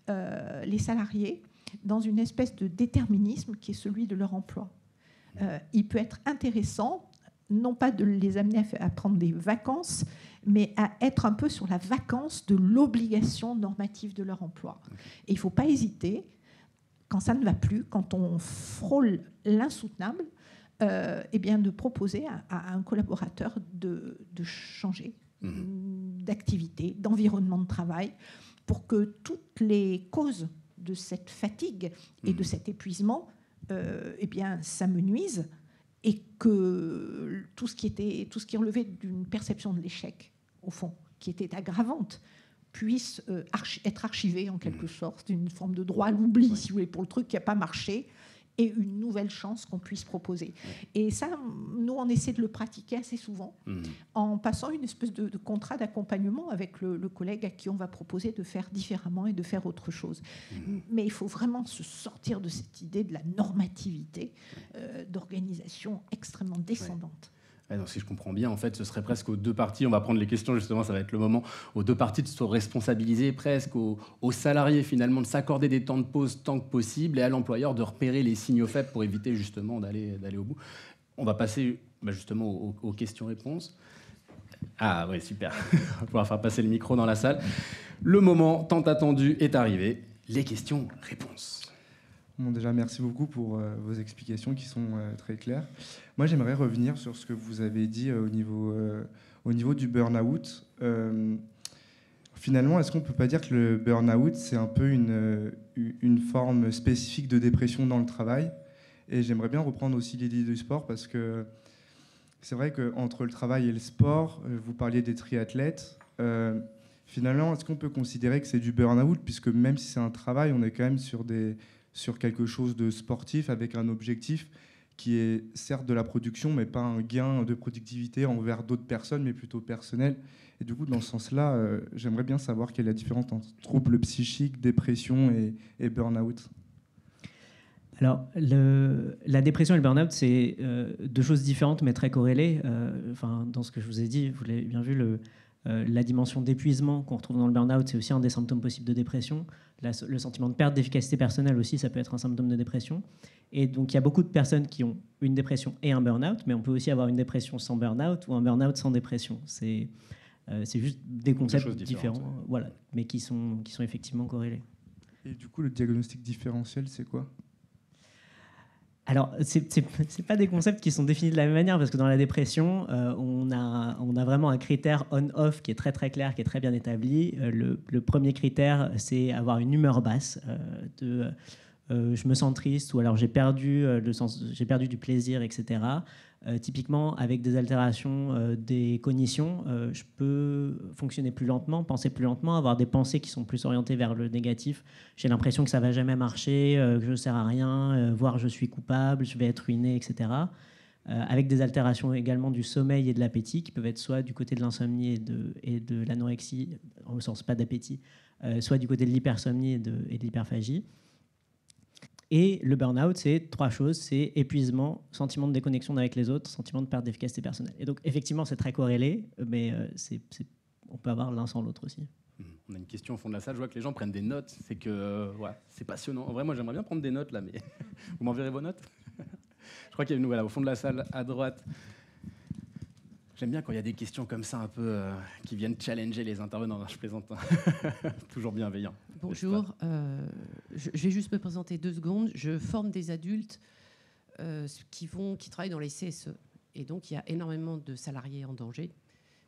Speaker 5: les salariés dans une espèce de déterminisme qui est celui de leur emploi. Il peut être intéressant, non pas de les amener à prendre des vacances, mais à être un peu sur la vacance de l'obligation normative de leur emploi. Et il ne faut pas hésiter, quand ça ne va plus, quand on frôle l'insoutenable, eh bien de proposer à un collaborateur de changer d'activité, d'environnement de travail, pour que toutes les causes de cette fatigue et de cet épuisement eh bien, s'amenuisent et que tout ce qui relevait d'une perception de l'échec, au fond, qui était aggravante, puisse être archivé en quelque sorte, une forme de droit à l'oubli, si vous voulez, pour le truc qui n'a pas marché, et une nouvelle chance qu'on puisse proposer. Et ça, nous, on essaie de le pratiquer assez souvent, en passant une espèce de contrat d'accompagnement avec le collègue à qui on va proposer de faire différemment et de faire autre chose. Mais il faut vraiment se sortir de cette idée de la normativité, d'organisation extrêmement descendante.
Speaker 2: Donc, si je comprends bien, en fait, ce serait presque aux deux parties. On va prendre les questions, justement, ça va être le moment. Aux deux parties de se responsabiliser, presque aux salariés, finalement, de s'accorder des temps de pause tant que possible, et à l'employeur de repérer les signaux faibles pour éviter, justement, d'aller au bout. On va passer, justement, aux questions-réponses. Ah, oui, super. On va pouvoir faire passer le micro dans la salle. Le moment tant attendu est arrivé. Les questions-réponses.
Speaker 6: Bon, déjà, merci beaucoup pour vos explications qui sont très claires. Moi, j'aimerais revenir sur ce que vous avez dit au niveau du burn-out. Finalement, est-ce qu'on ne peut pas dire que le burn-out, c'est un peu une forme spécifique de dépression dans le travail? Et j'aimerais bien reprendre aussi l'idée du sport, parce que c'est vrai qu'entre le travail et le sport, vous parliez des triathlètes. Finalement, est-ce qu'on peut considérer que c'est du burn-out, puisque même si c'est un travail, on est quand même sur quelque chose de sportif avec un objectif qui est certes de la production, mais pas un gain de productivité envers d'autres personnes, mais plutôt personnel. Et du coup, dans ce sens-là, j'aimerais bien savoir quelle est la différence entre troubles psychiques, dépression et burn-out.
Speaker 4: Alors, la dépression et le burn-out, c'est deux choses différentes, mais très corrélées. Dans ce que je vous ai dit, vous l'avez bien vu, la dimension d'épuisement qu'on retrouve dans le burn-out, c'est aussi un des symptômes possibles de dépression. Le sentiment de perte d'efficacité personnelle aussi, ça peut être un symptôme de dépression. Et donc, il y a beaucoup de personnes qui ont une dépression et un burn-out, mais on peut aussi avoir une dépression sans burn-out ou un burn-out sans dépression. C'est juste des concepts différents, voilà, mais qui sont effectivement corrélés.
Speaker 6: Et du coup, le diagnostic différentiel, c'est quoi ?
Speaker 4: Alors, c'est pas des concepts qui sont définis de la même manière, parce que dans la dépression, on a vraiment un critère on-off qui est très très clair, qui est très bien établi. Le premier critère, c'est avoir une humeur basse, je me sens triste, ou alors j'ai perdu du plaisir, etc. Typiquement, avec des altérations des cognitions, je peux fonctionner plus lentement, penser plus lentement, avoir des pensées qui sont plus orientées vers le négatif. J'ai l'impression que ça ne va jamais marcher, que je ne sers à rien, voire je suis coupable, je vais être ruiné, etc. Avec des altérations également du sommeil et de l'appétit, qui peuvent être soit du côté de l'insomnie et de l'anorexie, au sens pas d'appétit, soit du côté de l'hypersomnie et de l'hyperphagie. Et le burn-out, c'est trois choses, c'est épuisement, sentiment de déconnexion avec les autres, sentiment de perte d'efficacité personnelle. Et donc, effectivement, c'est très corrélé, mais on peut avoir l'un sans l'autre aussi.
Speaker 2: On a une question au fond de la salle, je vois que les gens prennent des notes, c'est que c'est passionnant. En vrai, moi, j'aimerais bien prendre des notes, là, mais vous m'enverrez vos notes ? Je crois qu'il y a une nouvelle au fond de la salle, à droite. J'aime bien quand il y a des questions comme ça, un peu qui viennent challenger les intervenants. Je plaisante, toujours bienveillant.
Speaker 7: Bonjour, je vais juste me présenter 2 secondes. Je forme des adultes qui travaillent dans les CSE. Et donc, il y a énormément de salariés en danger.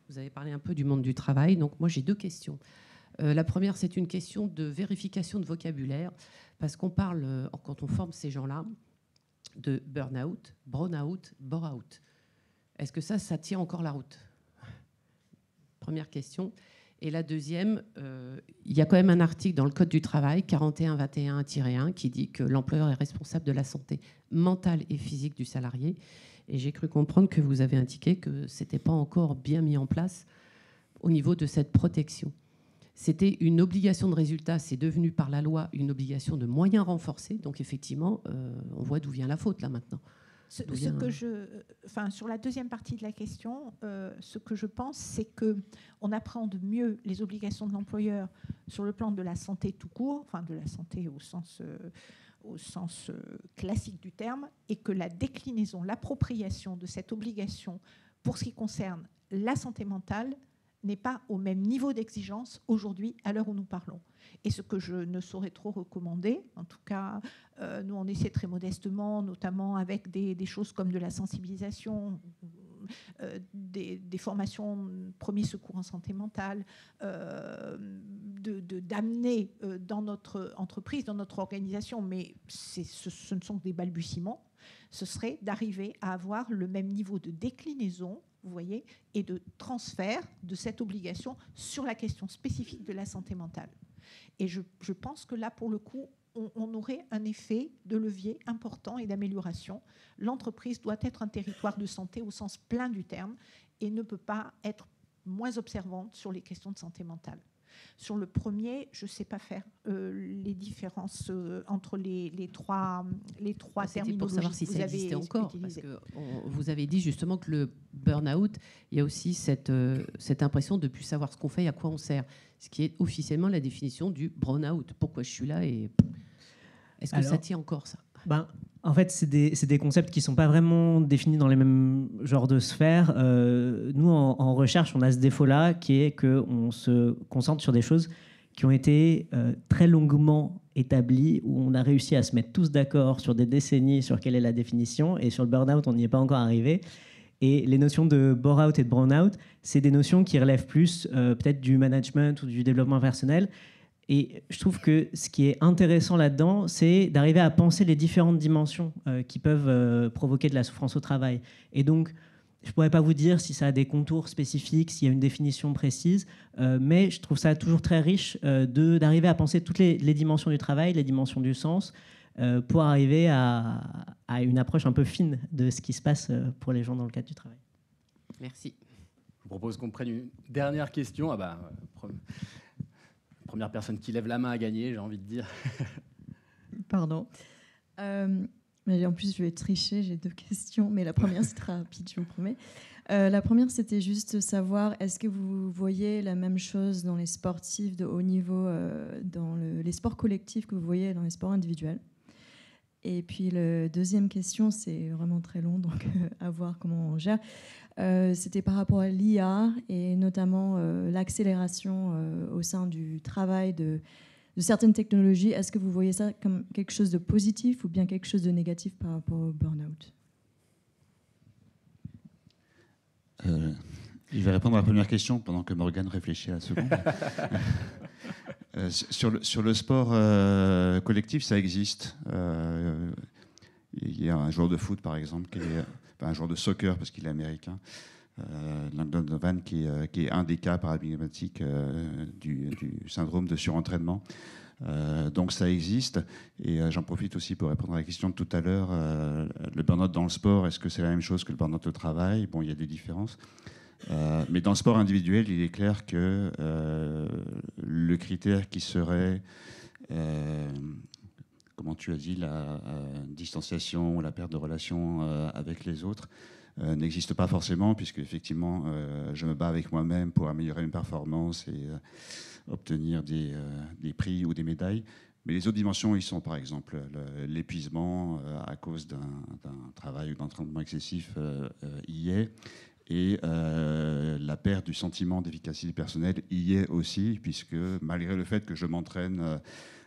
Speaker 7: Vous avez parlé un peu du monde du travail. Donc, moi, j'ai 2 questions. La première, c'est une question de vérification de vocabulaire. Parce qu'on parle, quand on forme ces gens-là, de burn-out, brown-out, bore-out. Est-ce que ça tient encore la route? Première question. Et la deuxième, il y a quand même un article dans le Code du travail, 4121-1, qui dit que l'employeur est responsable de la santé mentale et physique du salarié. Et j'ai cru comprendre que vous avez indiqué que ce n'était pas encore bien mis en place au niveau de cette protection. C'était une obligation de résultat, c'est devenu par la loi une obligation de moyens renforcés. Donc effectivement, on voit d'où vient la faute là maintenant.
Speaker 5: Sur la deuxième partie de la question, ce que je pense, c'est qu'on appréhende mieux les obligations de l'employeur sur le plan de la santé tout court, enfin de la santé au sens classique du terme, et que la déclinaison, l'appropriation de cette obligation pour ce qui concerne la santé mentale n'est pas au même niveau d'exigence aujourd'hui, à l'heure où nous parlons. Et ce que je ne saurais trop recommander, en tout cas, nous on essaie très modestement, notamment avec des choses comme de la sensibilisation, des formations premiers secours en santé mentale, d'amener dans notre entreprise, dans notre organisation, mais ce ne sont que des balbutiements, ce serait d'arriver à avoir le même niveau de déclinaison, vous voyez, et de transfert de cette obligation sur la question spécifique de la santé mentale. Et je pense que là, pour le coup, on aurait un effet de levier important et d'amélioration. L'entreprise doit être un territoire de santé au sens plein du terme et ne peut pas être moins observante sur les questions de santé mentale. Sur le premier, je ne sais pas faire les différences entre les trois terminologies.
Speaker 7: Pour savoir si ça existait encore. Parce que vous avez dit justement que le burn-out, il y a aussi cette impression de ne plus savoir ce qu'on fait et à quoi on sert. Ce qui est officiellement la définition du burn-out. Pourquoi je suis là et est-ce que ça tient encore, ça?
Speaker 4: En fait, c'est des concepts qui ne sont pas vraiment définis dans les mêmes genres de sphères. Nous, en recherche, on a ce défaut-là qui est qu'on se concentre sur des choses qui ont été très longuement établies, où on a réussi à se mettre tous d'accord sur des décennies sur quelle est la définition, et sur le burn-out, on n'y est pas encore arrivé. Et les notions de bore-out et de burn-out, c'est des notions qui relèvent plus peut-être du management ou du développement personnel. Et je trouve que ce qui est intéressant là-dedans, c'est d'arriver à penser les différentes dimensions qui peuvent provoquer de la souffrance au travail. Et donc, je ne pourrais pas vous dire si ça a des contours spécifiques, s'il y a une définition précise, mais je trouve ça toujours très riche d'arriver à penser toutes les dimensions du travail, les dimensions du sens, pour arriver à une approche un peu fine de ce qui se passe pour les gens dans le cadre du travail.
Speaker 7: Merci.
Speaker 2: Je vous propose qu'on prenne une dernière question. Première personne qui lève la main a gagné, j'ai envie de dire.
Speaker 8: Pardon. Mais en plus, je vais tricher, j'ai 2 questions, mais la première, c'est très rapide, je vous promets. La première, c'était juste savoir, est-ce que vous voyez la même chose dans les sportifs de haut niveau, dans les sports collectifs que vous voyez dans les sports individuels? Et puis, la deuxième question, c'est vraiment très long, donc à voir comment on gère. C'était par rapport à l'IA et notamment l'accélération au sein du travail de certaines technologies. Est-ce que vous voyez ça comme quelque chose de positif ou bien quelque chose de négatif par rapport au burn-out?
Speaker 3: Je vais répondre à la première question pendant que Morgane réfléchit à la seconde. Sur le sport collectif, ça existe. Il y a un joueur de foot, par exemple, un joueur de soccer, parce qu'il est américain, Landon Donovan, qui est un des cas paradigmatiques du syndrome de surentraînement. Donc ça existe. Et j'en profite aussi pour répondre à la question de tout à l'heure. Le burn-out dans le sport, est-ce que c'est la même chose que le burn-out au travail? Bon, il y a des différences. Mais dans le sport individuel, il est clair que le critère qui serait, comment tu as dit, la distanciation, la perte de relation avec les autres, n'existe pas forcément, puisque effectivement, je me bats avec moi-même pour améliorer une performance et obtenir des prix ou des médailles. Mais les autres dimensions, ils sont par exemple l'épuisement à cause d'un travail ou d'un entraînement excessif y est. Et la perte du sentiment d'efficacité personnelle y est aussi, puisque malgré le fait que je m'entraîne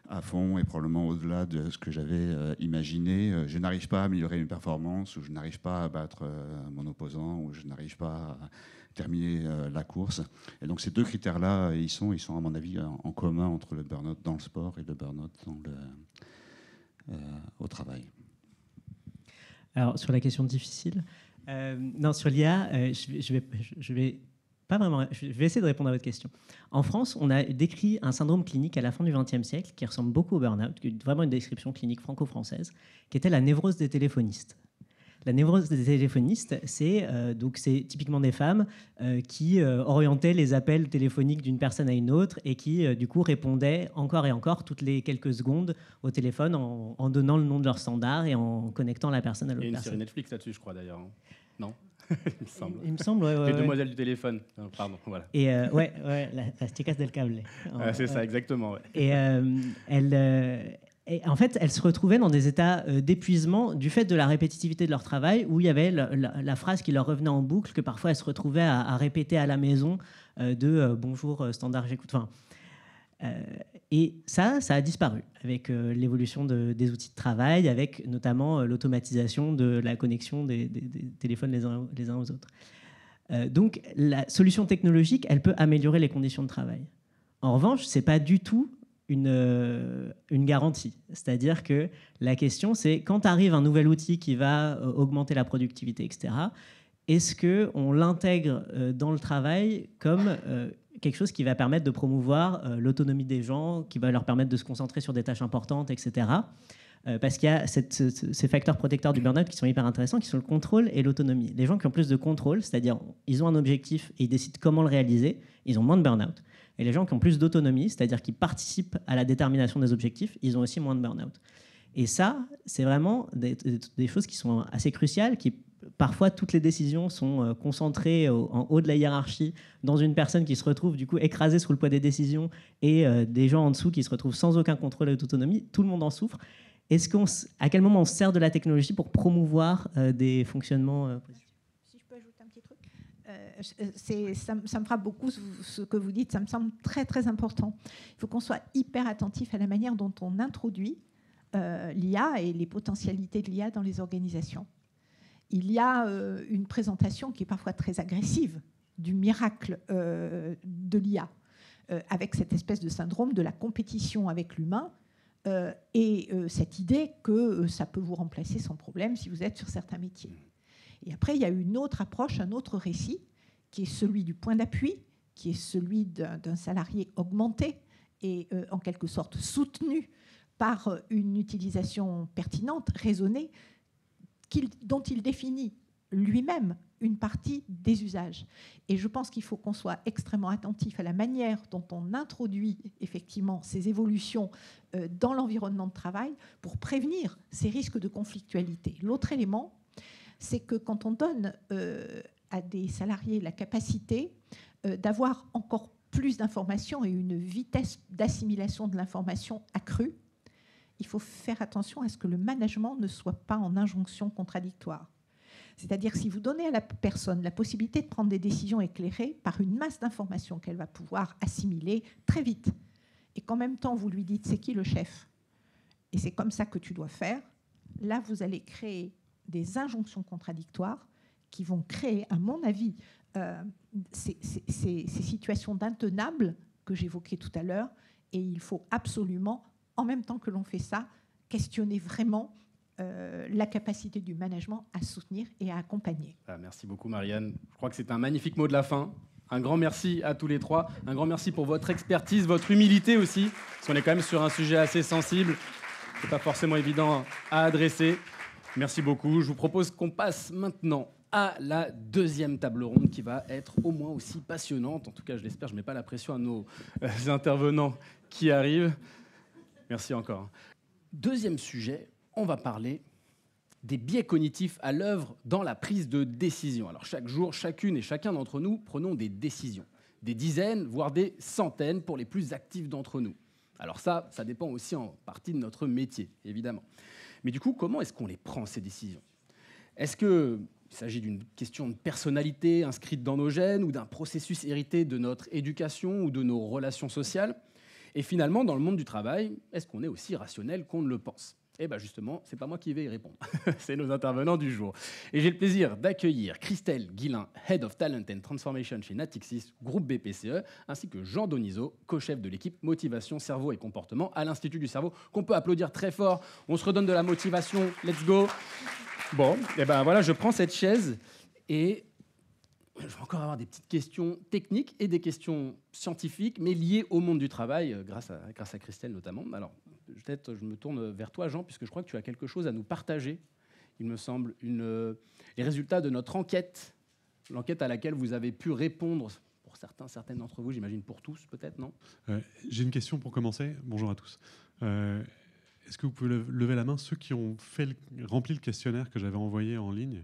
Speaker 3: à fond et probablement au-delà de ce que j'avais imaginé, je n'arrive pas à améliorer mes performances, ou je n'arrive pas à battre mon opposant, ou je n'arrive pas à terminer la course. Et donc ces deux critères-là, ils sont à mon avis en commun entre le burn-out dans le sport et le burn-out au travail.
Speaker 4: Alors sur la question difficile, non, sur l'IA, je vais essayer de répondre à votre question. En France, on a décrit un syndrome clinique à la fin du XXe siècle qui ressemble beaucoup au burn-out, qui est vraiment une description clinique franco-française, qui était la névrose des téléphonistes. La névrose des téléphonistes, c'est typiquement des femmes qui orientaient les appels téléphoniques d'une personne à une autre et qui, du coup, répondaient encore et encore, toutes les quelques secondes, au téléphone en donnant le nom de leur standard et en connectant la personne à l'autre personne.
Speaker 2: Il y a une série Netflix là-dessus, je crois, d'ailleurs. Non il me semble.
Speaker 4: Il me semble, ouais.
Speaker 2: Les demoiselles du téléphone. Non, pardon, voilà.
Speaker 4: Et las chicas del cable.
Speaker 2: C'est ça, exactement. Ouais.
Speaker 4: Et en fait, elles se retrouvaient dans des états d'épuisement du fait de la répétitivité de leur travail, où il y avait la phrase qui leur revenait en boucle, que parfois elles se retrouvaient à répéter à la maison bonjour, standard, j'écoute. Enfin, et ça a disparu avec l'évolution des outils de travail, avec notamment l'automatisation de la connexion des téléphones les uns aux autres. Donc, la solution technologique, elle peut améliorer les conditions de travail. En revanche, c'est pas du tout une garantie. C'est-à-dire que la question, c'est quand arrive un nouvel outil qui va augmenter la productivité, etc., est-ce qu'on l'intègre dans le travail comme quelque chose qui va permettre de promouvoir l'autonomie des gens, qui va leur permettre de se concentrer sur des tâches importantes, etc. Parce qu'il y a ces facteurs protecteurs du burn-out qui sont hyper intéressants, qui sont le contrôle et l'autonomie. Les gens qui ont plus de contrôle, c'est-à-dire ils ont un objectif et ils décident comment le réaliser, ils ont moins de burn-out. Et les gens qui ont plus d'autonomie, c'est-à-dire qui participent à la détermination des objectifs, ils ont aussi moins de burn-out. Et ça, c'est vraiment des choses qui sont assez cruciales, qui parfois toutes les décisions sont concentrées en haut de la hiérarchie dans une personne qui se retrouve du coup écrasée sous le poids des décisions et des gens en dessous qui se retrouvent sans aucun contrôle et d'autonomie. Tout le monde en souffre. À quel moment on se sert de la technologie pour promouvoir des fonctionnements positifs ?
Speaker 5: Si je peux ajouter un petit truc, ça me frappe beaucoup ce que vous dites, ça me semble très très important. Il faut qu'on soit hyper attentif à la manière dont on introduit l'IA et les potentialités de l'IA dans les organisations. Il y a une présentation qui est parfois très agressive du miracle de l'IA, avec cette espèce de syndrome de la compétition avec l'humain, et cette idée que ça peut vous remplacer sans problème si vous êtes sur certains métiers. Et après, il y a une autre approche, un autre récit, qui est celui du point d'appui, qui est celui d'un salarié augmenté et en quelque sorte soutenu par une utilisation pertinente, raisonnée, dont il définit lui-même une partie des usages. Et je pense qu'il faut qu'on soit extrêmement attentif à la manière dont on introduit effectivement ces évolutions dans l'environnement de travail pour prévenir ces risques de conflictualité. L'autre élément, c'est que quand on donne à des salariés la capacité d'avoir encore plus d'informations et une vitesse d'assimilation de l'information accrue, il faut faire attention à ce que le management ne soit pas en injonction contradictoire. C'est-à-dire si vous donnez à la personne la possibilité de prendre des décisions éclairées par une masse d'informations qu'elle va pouvoir assimiler très vite, et qu'en même temps vous lui dites c'est qui le chef, et c'est comme ça que tu dois faire, là vous allez créer des injonctions contradictoires qui vont créer, à mon avis, ces situations d'intenables que j'évoquais tout à l'heure, et il faut absolument, en même temps que l'on fait ça, questionner vraiment la capacité du management à soutenir et à accompagner.
Speaker 2: Merci beaucoup, Marianne. Je crois que c'est un magnifique mot de la fin. Un grand merci à tous les trois. Un grand merci pour votre expertise, votre humilité aussi, parce qu'on est quand même sur un sujet assez sensible. Ce n'est pas forcément évident à adresser. Merci beaucoup. Je vous propose qu'on passe maintenant à la deuxième table ronde qui va être au moins aussi passionnante. En tout cas, je l'espère. Je ne mets pas la pression à nos intervenants qui arrivent. Merci encore. Deuxième sujet, on va parler des biais cognitifs à l'œuvre dans la prise de décision. Alors chaque jour, chacune et chacun d'entre nous prenons des décisions. Des dizaines, voire des centaines pour les plus actifs d'entre nous. Alors ça dépend aussi en partie de notre métier, évidemment. Mais du coup, comment est-ce qu'on les prend, ces décisions? Est-ce qu'il s'agit d'une question de personnalité inscrite dans nos gènes ou d'un processus hérité de notre éducation ou de nos relations sociales? Et finalement, dans le monde du travail, est-ce qu'on est aussi rationnel qu'on ne le pense? Eh bien justement, c'est pas moi qui vais y répondre. C'est nos intervenants du jour. Et j'ai le plaisir d'accueillir Christelle Guillain, Head of Talent and Transformation chez Natixis, groupe BPCE, ainsi que Jean Donizo, co-chef de l'équipe Motivation, Cerveau et Comportement à l'Institut du Cerveau, qu'on peut applaudir très fort. On se redonne de la motivation. Let's go. Bon, et ben voilà, je prends cette chaise et je vais encore avoir des petites questions techniques et des questions scientifiques, mais liées au monde du travail, grâce à Christelle notamment. Alors, peut-être je me tourne vers toi, Jean, puisque je crois que tu as quelque chose à nous partager, il me semble, les résultats de notre enquête, l'enquête à laquelle vous avez pu répondre, pour certaines d'entre vous, j'imagine pour tous, peut-être, non?
Speaker 9: J'ai une question pour commencer. Bonjour à tous. Est-ce que vous pouvez lever la main ceux qui ont rempli le questionnaire que j'avais envoyé en ligne?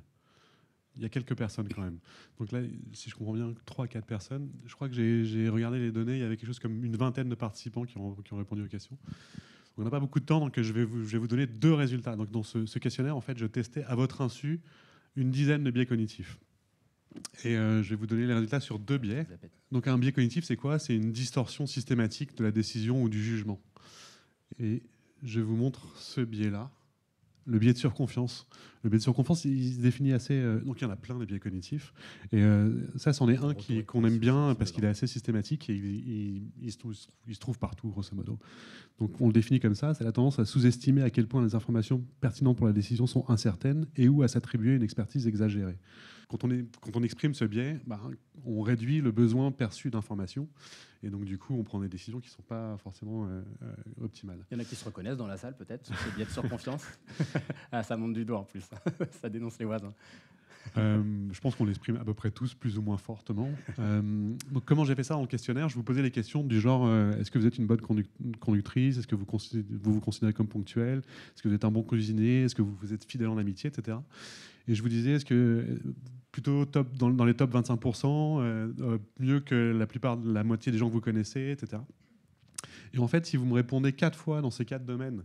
Speaker 9: Il y a quelques personnes quand même. Donc là, si je comprends bien, 3 à 4 personnes. Je crois que j'ai regardé les données, il y avait quelque chose comme une vingtaine de participants qui ont répondu aux questions. Donc on n'a pas beaucoup de temps, donc je vais vous donner 2 résultats. Donc dans ce questionnaire, en fait, je testais à votre insu une dizaine de biais cognitifs. Et je vais vous donner les résultats sur 2 biais. Donc un biais cognitif, c'est quoi? C'est une distorsion systématique de la décision ou du jugement. Et je vous montre ce biais-là. Le biais de surconfiance. Le biais de surconfiance, il se définit assez... donc il y en a plein, des biais cognitifs. Et ça, c'en est un qu'on aime bien parce qu'il est assez systématique et il se trouve partout, grosso modo. Donc on le définit comme ça. C'est la tendance à sous-estimer à quel point les informations pertinentes pour la décision sont incertaines et ou à s'attribuer une expertise exagérée. Quand on exprime ce biais, on réduit le besoin perçu d'informations. Et donc, du coup, on prend des décisions qui ne sont pas forcément optimales.
Speaker 2: Il y en a qui se reconnaissent dans la salle, peut-être, sur ce biais de surconfiance. Ah, ça monte du doigt, en plus. Ça dénonce les voisins.
Speaker 9: Je pense qu'on l'exprime à peu près tous, plus ou moins fortement. Donc, comment j'ai fait ça dans le questionnaire? Je vous posais les questions du genre est-ce que vous êtes une bonne conductrice? Est-ce que vous vous considérez comme ponctuel? Est-ce que vous êtes un bon cuisinier? Est-ce que vous êtes fidèle en amitié, etc. Et je vous disais, est-ce que plutôt top, dans les top 25%, mieux que la moitié des gens que vous connaissez, etc. Et en fait, si vous me répondez 4 fois dans ces 4 domaines,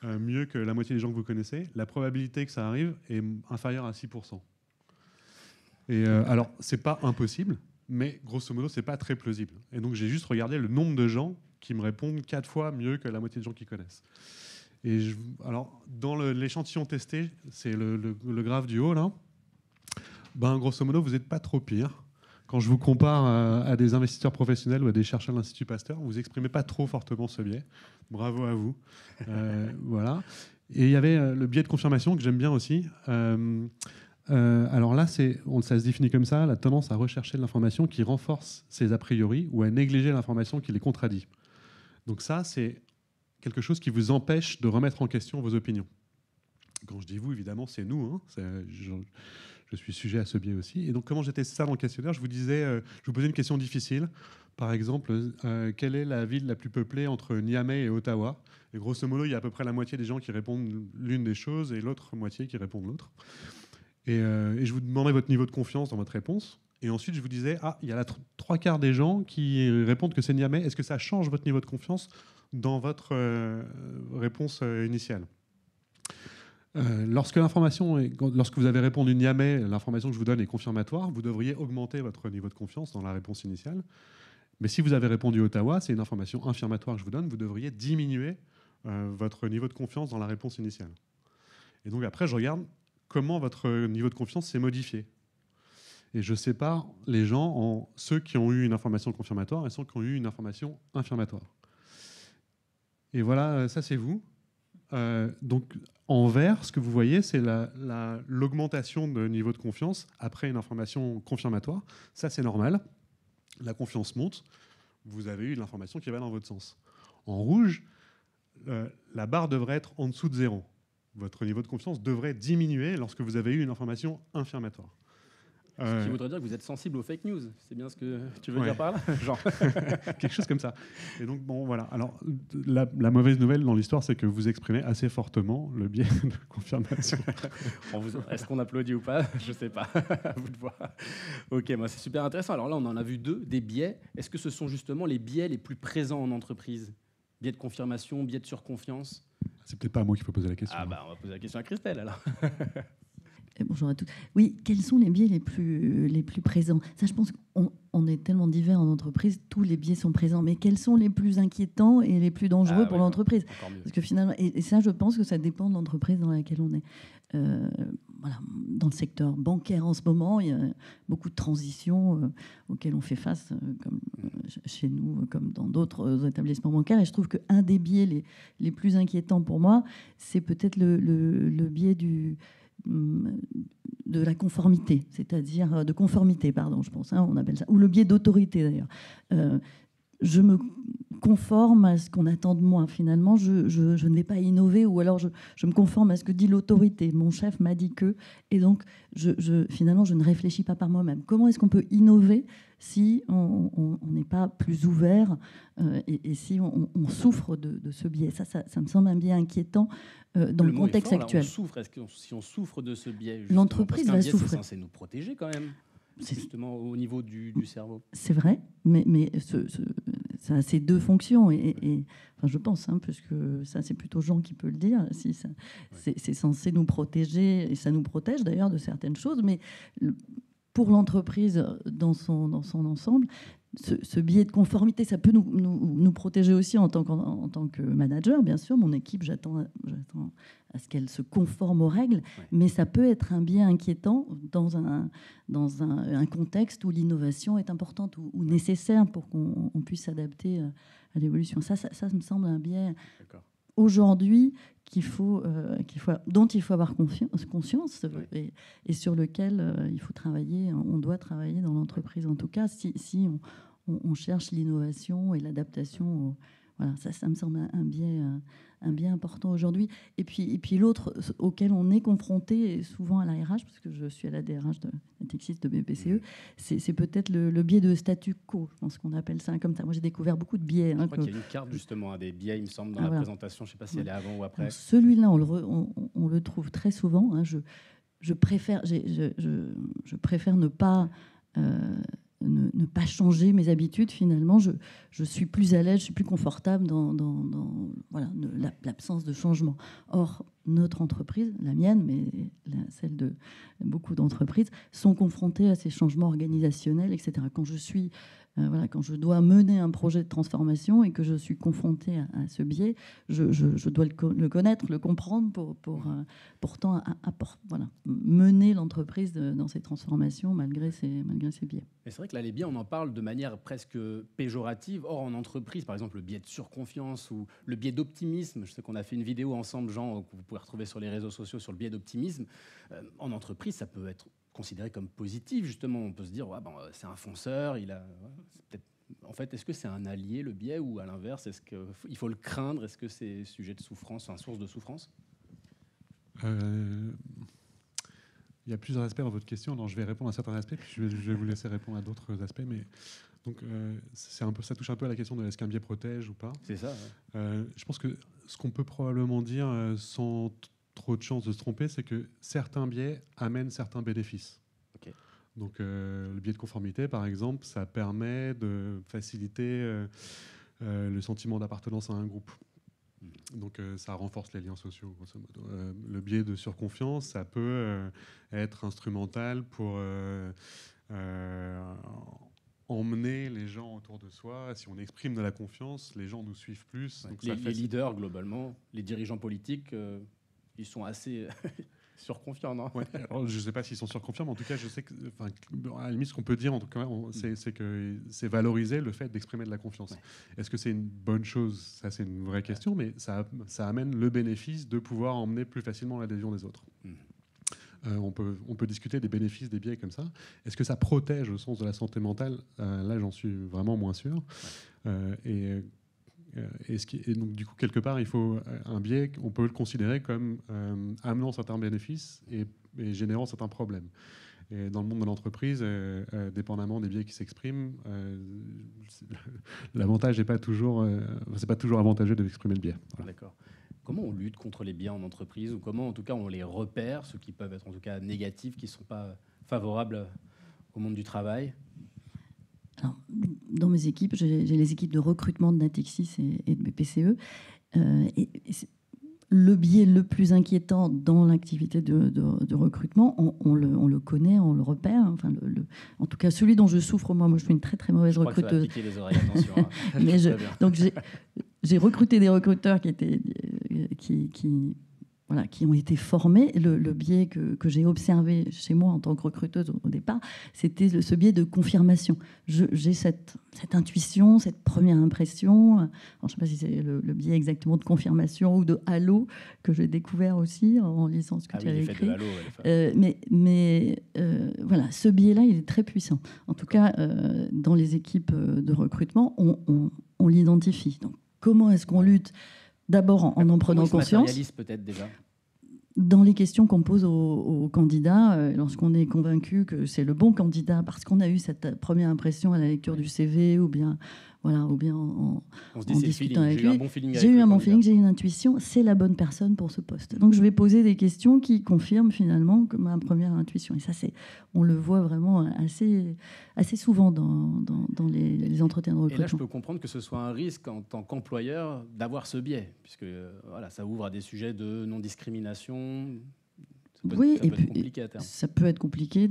Speaker 9: mieux que la moitié des gens que vous connaissez, la probabilité que ça arrive est inférieure à 6%. Et alors, c'est pas impossible, mais grosso modo, c'est pas très plausible. Et donc, j'ai juste regardé le nombre de gens qui me répondent 4 fois mieux que la moitié des gens qui connaissent. Et alors, dans l'échantillon testé, c'est le graphe du haut, là. Grosso modo, vous n'êtes pas trop pire. Quand je vous compare à des investisseurs professionnels ou à des chercheurs de l'Institut Pasteur, vous n'exprimez pas trop fortement ce biais. Bravo à vous. Voilà. Et il y avait le biais de confirmation que j'aime bien aussi. Alors là, ça se définit comme ça, la tendance à rechercher de l'information qui renforce ses a priori ou à négliger l'information qui les contredit. Donc ça, c'est quelque chose qui vous empêche de remettre en question vos opinions. Quand je dis vous, évidemment, c'est nous. Hein. Je suis sujet à ce biais aussi. Et donc, comment j'étais ça dans le questionnaire? Je vous posais une question difficile. Par exemple, quelle est la ville la plus peuplée entre Niamey et Ottawa? Et grosso modo, il y a à peu près la moitié des gens qui répondent l'une des choses et l'autre moitié qui répondent l'autre. Et je vous demandais votre niveau de confiance dans votre réponse. Et ensuite, je vous disais, il y a 3/4 des gens qui répondent que c'est Niamey. Est-ce que ça change votre niveau de confiance dans votre réponse initiale? Lorsque vous avez répondu Niamey, l'information que je vous donne est confirmatoire, vous devriez augmenter votre niveau de confiance dans la réponse initiale. Mais si vous avez répondu Ottawa, c'est une information infirmatoire que je vous donne, vous devriez diminuer votre niveau de confiance dans la réponse initiale. Et donc après, je regarde comment votre niveau de confiance s'est modifié. Et je sépare les gens en ceux qui ont eu une information confirmatoire et ceux qui ont eu une information infirmatoire. Et voilà, ça c'est vous. Donc en vert, ce que vous voyez, c'est l'augmentation de niveau de confiance après une information confirmatoire. Ça, c'est normal. La confiance monte. Vous avez eu de l'information qui va dans votre sens. En rouge, la barre devrait être en dessous de 0. Votre niveau de confiance devrait diminuer lorsque vous avez eu une information infirmatoire.
Speaker 2: Ce qui voudrait dire que vous êtes sensible aux fake news. C'est bien ce que tu veux dire par là, genre.
Speaker 9: Quelque chose comme ça. Et donc, bon, voilà. Alors, la mauvaise nouvelle dans l'histoire, c'est que vous exprimez assez fortement le biais de confirmation.
Speaker 2: Est-ce qu'on applaudit ou pas? Je ne sais pas. À vous de voir. Ok, moi, c'est super intéressant. Alors là, on en a vu 2, des biais. Est-ce que ce sont justement les biais les plus présents en entreprise? Biais de confirmation, biais de surconfiance?
Speaker 9: C'est peut-être pas à moi qu'il faut poser la question.
Speaker 2: On va poser la question à Christelle alors.
Speaker 10: Bonjour à tous. Oui, quels sont les biais les plus présents? Ça, je pense qu'on est tellement divers en entreprise, tous les biais sont présents. Mais quels sont les plus inquiétants et les plus dangereux pour l'entreprise? Parce que finalement, et ça, je pense que ça dépend de l'entreprise dans laquelle on est. Voilà, dans le secteur bancaire en ce moment, il y a beaucoup de transitions auxquelles on fait face, comme chez nous, comme dans d'autres établissements bancaires. Et je trouve qu'un des biais les plus inquiétants pour moi, c'est peut-être le biais de la conformité, c'est-à-dire de conformité, pardon, je pense, on appelle ça, ou le biais d'autorité d'ailleurs. Je me conforme à ce qu'on attend de moi. Finalement, je ne vais pas innover, ou alors je me conforme à ce que dit l'autorité. Mon chef m'a dit que, et donc finalement, je ne réfléchis pas par moi-même. Comment est-ce qu'on peut innover si on n'est pas plus ouvert et si on souffre de ce biais? Ça me semble un biais inquiétant dans le contexte actuel.
Speaker 2: Si on souffre de ce biais,
Speaker 10: l'entreprise va souffrir.
Speaker 2: C'est censé nous protéger quand même, justement au niveau du cerveau.
Speaker 10: C'est vrai, mais ça a ces deux fonctions. Et enfin, je pense, puisque ça, c'est plutôt Jean qui peut le dire. Si c'est censé nous protéger, et ça nous protège d'ailleurs de certaines choses, mais pour l'entreprise dans son ensemble, ce biais de conformité, ça peut nous protéger aussi en tant que manager, bien sûr. Mon équipe, j'attends à ce qu'elle se conforme aux règles, mais ça peut être un biais inquiétant dans un contexte où l'innovation est importante ou nécessaire pour qu'on puisse s'adapter à l'évolution. Ça me semble un biais aujourd'hui dont il faut avoir conscience et sur lequel il faut travailler. On doit travailler dans l'entreprise, en tout cas, si on cherche l'innovation et l'adaptation. Voilà, ça me semble un biais important aujourd'hui. Et puis l'autre auquel on est confronté souvent à la RH, parce que je suis à la DRH de Natixis de BPCE, c'est peut-être le biais de statu quo. Je pense qu'on appelle ça comme ça. Moi, j'ai découvère beaucoup de biais.
Speaker 2: Je crois qu'il y a une carte justement des biais, il me semble, dans la présentation. Je ne sais pas si elle est avant ou après.
Speaker 10: Alors, celui-là, on le trouve très souvent. Je préfère ne pas... ne pas changer mes habitudes, finalement, je suis plus à l'aise, je suis plus confortable dans l'absence de changement. Or, notre entreprise, la mienne, mais celle de beaucoup d'entreprises, sont confrontées à ces changements organisationnels, etc. Quand je dois mener un projet de transformation et que je suis confrontée à ce biais, je dois le connaître, le comprendre pour mener l'entreprise dans ces transformations malgré ces biais.
Speaker 2: Et c'est vrai que là, les biais, on en parle de manière presque péjorative. Or, en entreprise, par exemple, le biais de surconfiance ou le biais d'optimisme, je sais qu'on a fait une vidéo ensemble, Jean, que vous pouvez retrouver sur les réseaux sociaux sur le biais d'optimisme. En entreprise, ça peut être considéré comme positif, justement. On peut se dire, c'est un fonceur, en fait, est-ce que c'est un allié, le biais, ou à l'inverse, est-ce qu'il faut le craindre? Est-ce que c'est sujet de souffrance, source de souffrance?
Speaker 9: Il y a plusieurs aspects dans votre question. Alors, je vais répondre à certains aspects, puis je vais vous laisser répondre à d'autres aspects. Mais donc, ça touche un peu à la question de est-ce qu'un biais protège ou pas.
Speaker 2: C'est ça.
Speaker 9: Je pense que ce qu'on peut probablement dire sans trop de chances de se tromper, c'est que certains biais amènent certains bénéfices.
Speaker 2: Okay.
Speaker 9: Donc, le biais de conformité, par exemple, ça permet de faciliter le sentiment d'appartenance à un groupe. Donc, ça renforce les liens sociaux, grosso modo. Le biais de surconfiance, ça peut être instrumental pour emmener les gens autour de soi. Si on exprime de la confiance, les gens nous suivent plus.
Speaker 2: Donc les leaders, globalement, les dirigeants politiques, ils sont assez surconfiants, non?
Speaker 9: Alors, je ne sais pas s'ils sont surconfiants, mais en tout cas, je sais que, à la limite, ce qu'on peut dire, en tout cas, c'est que c'est valoriser le fait d'exprimer de la confiance. Est-ce que c'est une bonne chose? Ça, c'est une vraie question, mais ça amène le bénéfice de pouvoir emmener plus facilement l'adhésion des autres. On peut discuter des bénéfices des biais comme ça. Est-ce que ça protège au sens de la santé mentale? Là, j'en suis vraiment moins sûr. Et donc, du coup, quelque part, il faut un biais, on peut le considérer comme amenant certains bénéfices et générant certains problèmes. Et dans le monde de l'entreprise, dépendamment des biais qui s'expriment, l'avantage n'est pas toujours, c'est pas toujours avantageux d'exprimer le biais. Voilà.
Speaker 2: D'accord. Comment on lutte contre les biais en entreprise, ou comment, en tout cas, on les repère, ceux qui peuvent être en tout cas négatifs, qui ne sont pas favorables au monde du travail?
Speaker 10: Alors, dans mes équipes, j'ai les équipes de recrutement de Natixis et de BPCE. Le biais le plus inquiétant dans l'activité de recrutement, on le connaît, on le repère. Enfin, en tout cas, celui dont je souffre, moi je suis une très très mauvaise recruteuse.
Speaker 2: Je crois que ça va piquer les oreilles, attention. Hein.
Speaker 10: Mais donc j'ai recruté des recruteurs qui ont été formés. Le biais que j'ai observé chez moi en tant que recruteuse au départ, c'était ce biais de confirmation. J'ai cette intuition, cette première impression. Alors, je ne sais pas si c'est le biais exactement de confirmation ou de halo que j'ai découvert aussi en lisant ce que tu avais écrit. Voilà, ce biais-là, il est très puissant. En tout cas, dans les équipes de recrutement, on l'identifie. Donc, comment est-ce qu'on lutte ? D'abord en prenant conscience.
Speaker 2: Peut-être déjà.
Speaker 10: Dans les questions qu'on pose aux candidats, lorsqu'on est convaincu que c'est le bon candidat parce qu'on a eu cette première impression à la lecture du CV ou bien en discutant avec lui, j'ai eu un bon feeling, j'ai eu une intuition, c'est la bonne personne pour ce poste. Donc je vais poser des questions qui confirment finalement que ma première intuition. Et ça, on le voit vraiment assez souvent dans les entretiens de recrutement.
Speaker 2: Et là, je peux comprendre que ce soit un risque en tant qu'employeur d'avoir ce biais, puisque ça ouvre à des sujets de non-discrimination.
Speaker 10: Ça peut être compliqué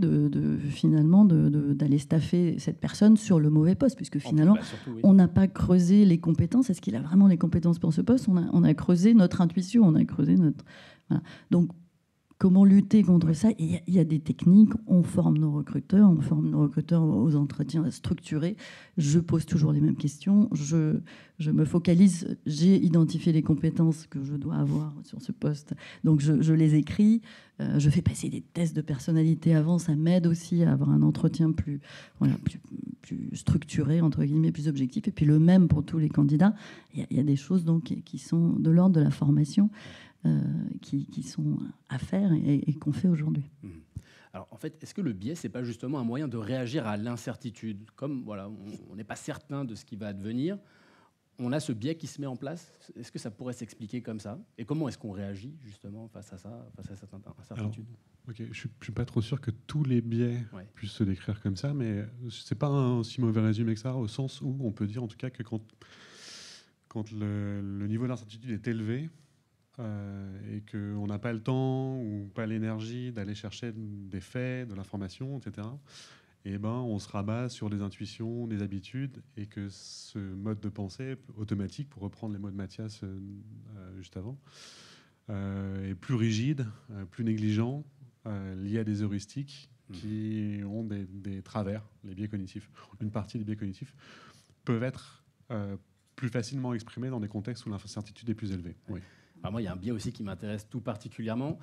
Speaker 10: finalement d'aller staffer cette personne sur le mauvais poste, puisque finalement, on n'a pas creusé les compétences. Est-ce qu'il a vraiment les compétences pour ce poste ? On a creusé notre intuition, on a creusé notre... Voilà. Donc, comment lutter contre ça ? Il y a des techniques, on forme nos recruteurs aux entretiens structurés. Je pose toujours les mêmes questions, je me focalise, j'ai identifié les compétences que je dois avoir sur ce poste, donc je les écris, je fais passer des tests de personnalité avant, ça m'aide aussi à avoir un entretien plus structuré, entre guillemets, plus objectif, et puis le même pour tous les candidats. Il y a des choses donc qui sont de l'ordre de la formation, qui sont à faire et qu'on fait aujourd'hui.
Speaker 2: Alors, en fait, est-ce que le biais, c'est pas justement un moyen de réagir à l'incertitude ? Comme on n'est pas certain de ce qui va advenir, on a ce biais qui se met en place. Est-ce que ça pourrait s'expliquer comme ça ? Et comment est-ce qu'on réagit justement face à ça, face à cette incertitude ?
Speaker 9: Je ne suis pas trop sûr que tous les biais puissent se décrire comme ça, mais c'est pas un si mauvais résumé que ça, au sens où on peut dire en tout cas que quand le niveau d'incertitude est élevé, et qu'on n'a pas le temps ou pas l'énergie d'aller chercher des faits, de l'information, etc., on se rabat sur des intuitions, des habitudes, et que ce mode de pensée automatique, pour reprendre les mots de Mathias juste avant, est plus rigide, plus négligent, lié à des heuristiques qui ont des travers, les biais cognitifs. Une partie des biais cognitifs peuvent être plus facilement exprimés dans des contextes où l'incertitude est plus élevée. Oui.
Speaker 2: Alors moi, il y a un biais aussi qui m'intéresse tout particulièrement.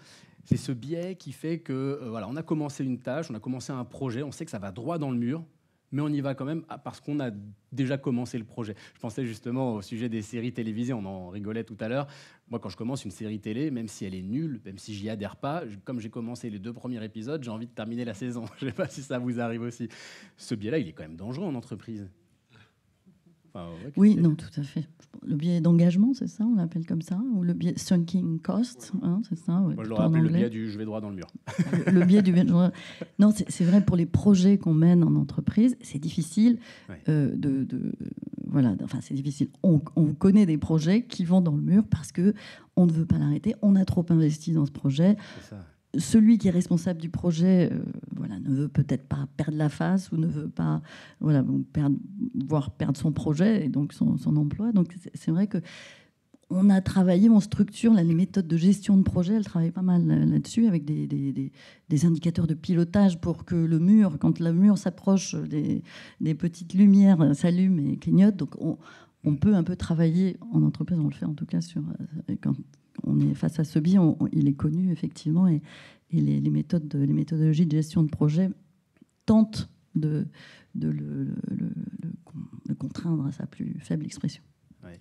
Speaker 2: C'est ce biais qui fait que, on a commencé une tâche, on a commencé un projet, on sait que ça va droit dans le mur, mais on y va quand même parce qu'on a déjà commencé le projet. Je pensais justement au sujet des séries télévisées, on en rigolait tout à l'heure. Moi, quand je commence une série télé, même si elle est nulle, même si j'y adhère pas, comme j'ai commencé les 2 premiers épisodes, j'ai envie de terminer la saison. Je ne sais pas si ça vous arrive aussi. Ce biais-là, il est quand même dangereux en entreprise.
Speaker 10: Oui, non, tout à fait. Le biais d'engagement, c'est ça, on l'appelle comme ça, ou le biais sunking cost, c'est ça.
Speaker 2: Moi, je l'aurais appelé le biais du je vais droit dans le mur.
Speaker 10: Le biais du non, c'est vrai pour les projets qu'on mène en entreprise, c'est difficile c'est difficile. On connaît des projets qui vont dans le mur parce que on ne veut pas l'arrêter, on a trop investi dans ce projet.
Speaker 2: C'est ça.
Speaker 10: Celui qui est responsable du projet ne veut peut-être pas perdre la face ou ne veut pas perdre son projet et donc son emploi. Donc c'est vrai que on a travaillé, on structure les méthodes de gestion de projet, elle travaille pas mal là-dessus avec des indicateurs de pilotage pour que quand le mur s'approche, des petites lumières s'allument et clignotent. Donc on peut un peu travailler en entreprise, on le fait en tout cas quand on est face à ce biais, il est connu effectivement, et les méthodologies de gestion de projet tentent de le contraindre à sa plus faible expression.
Speaker 2: Ouais.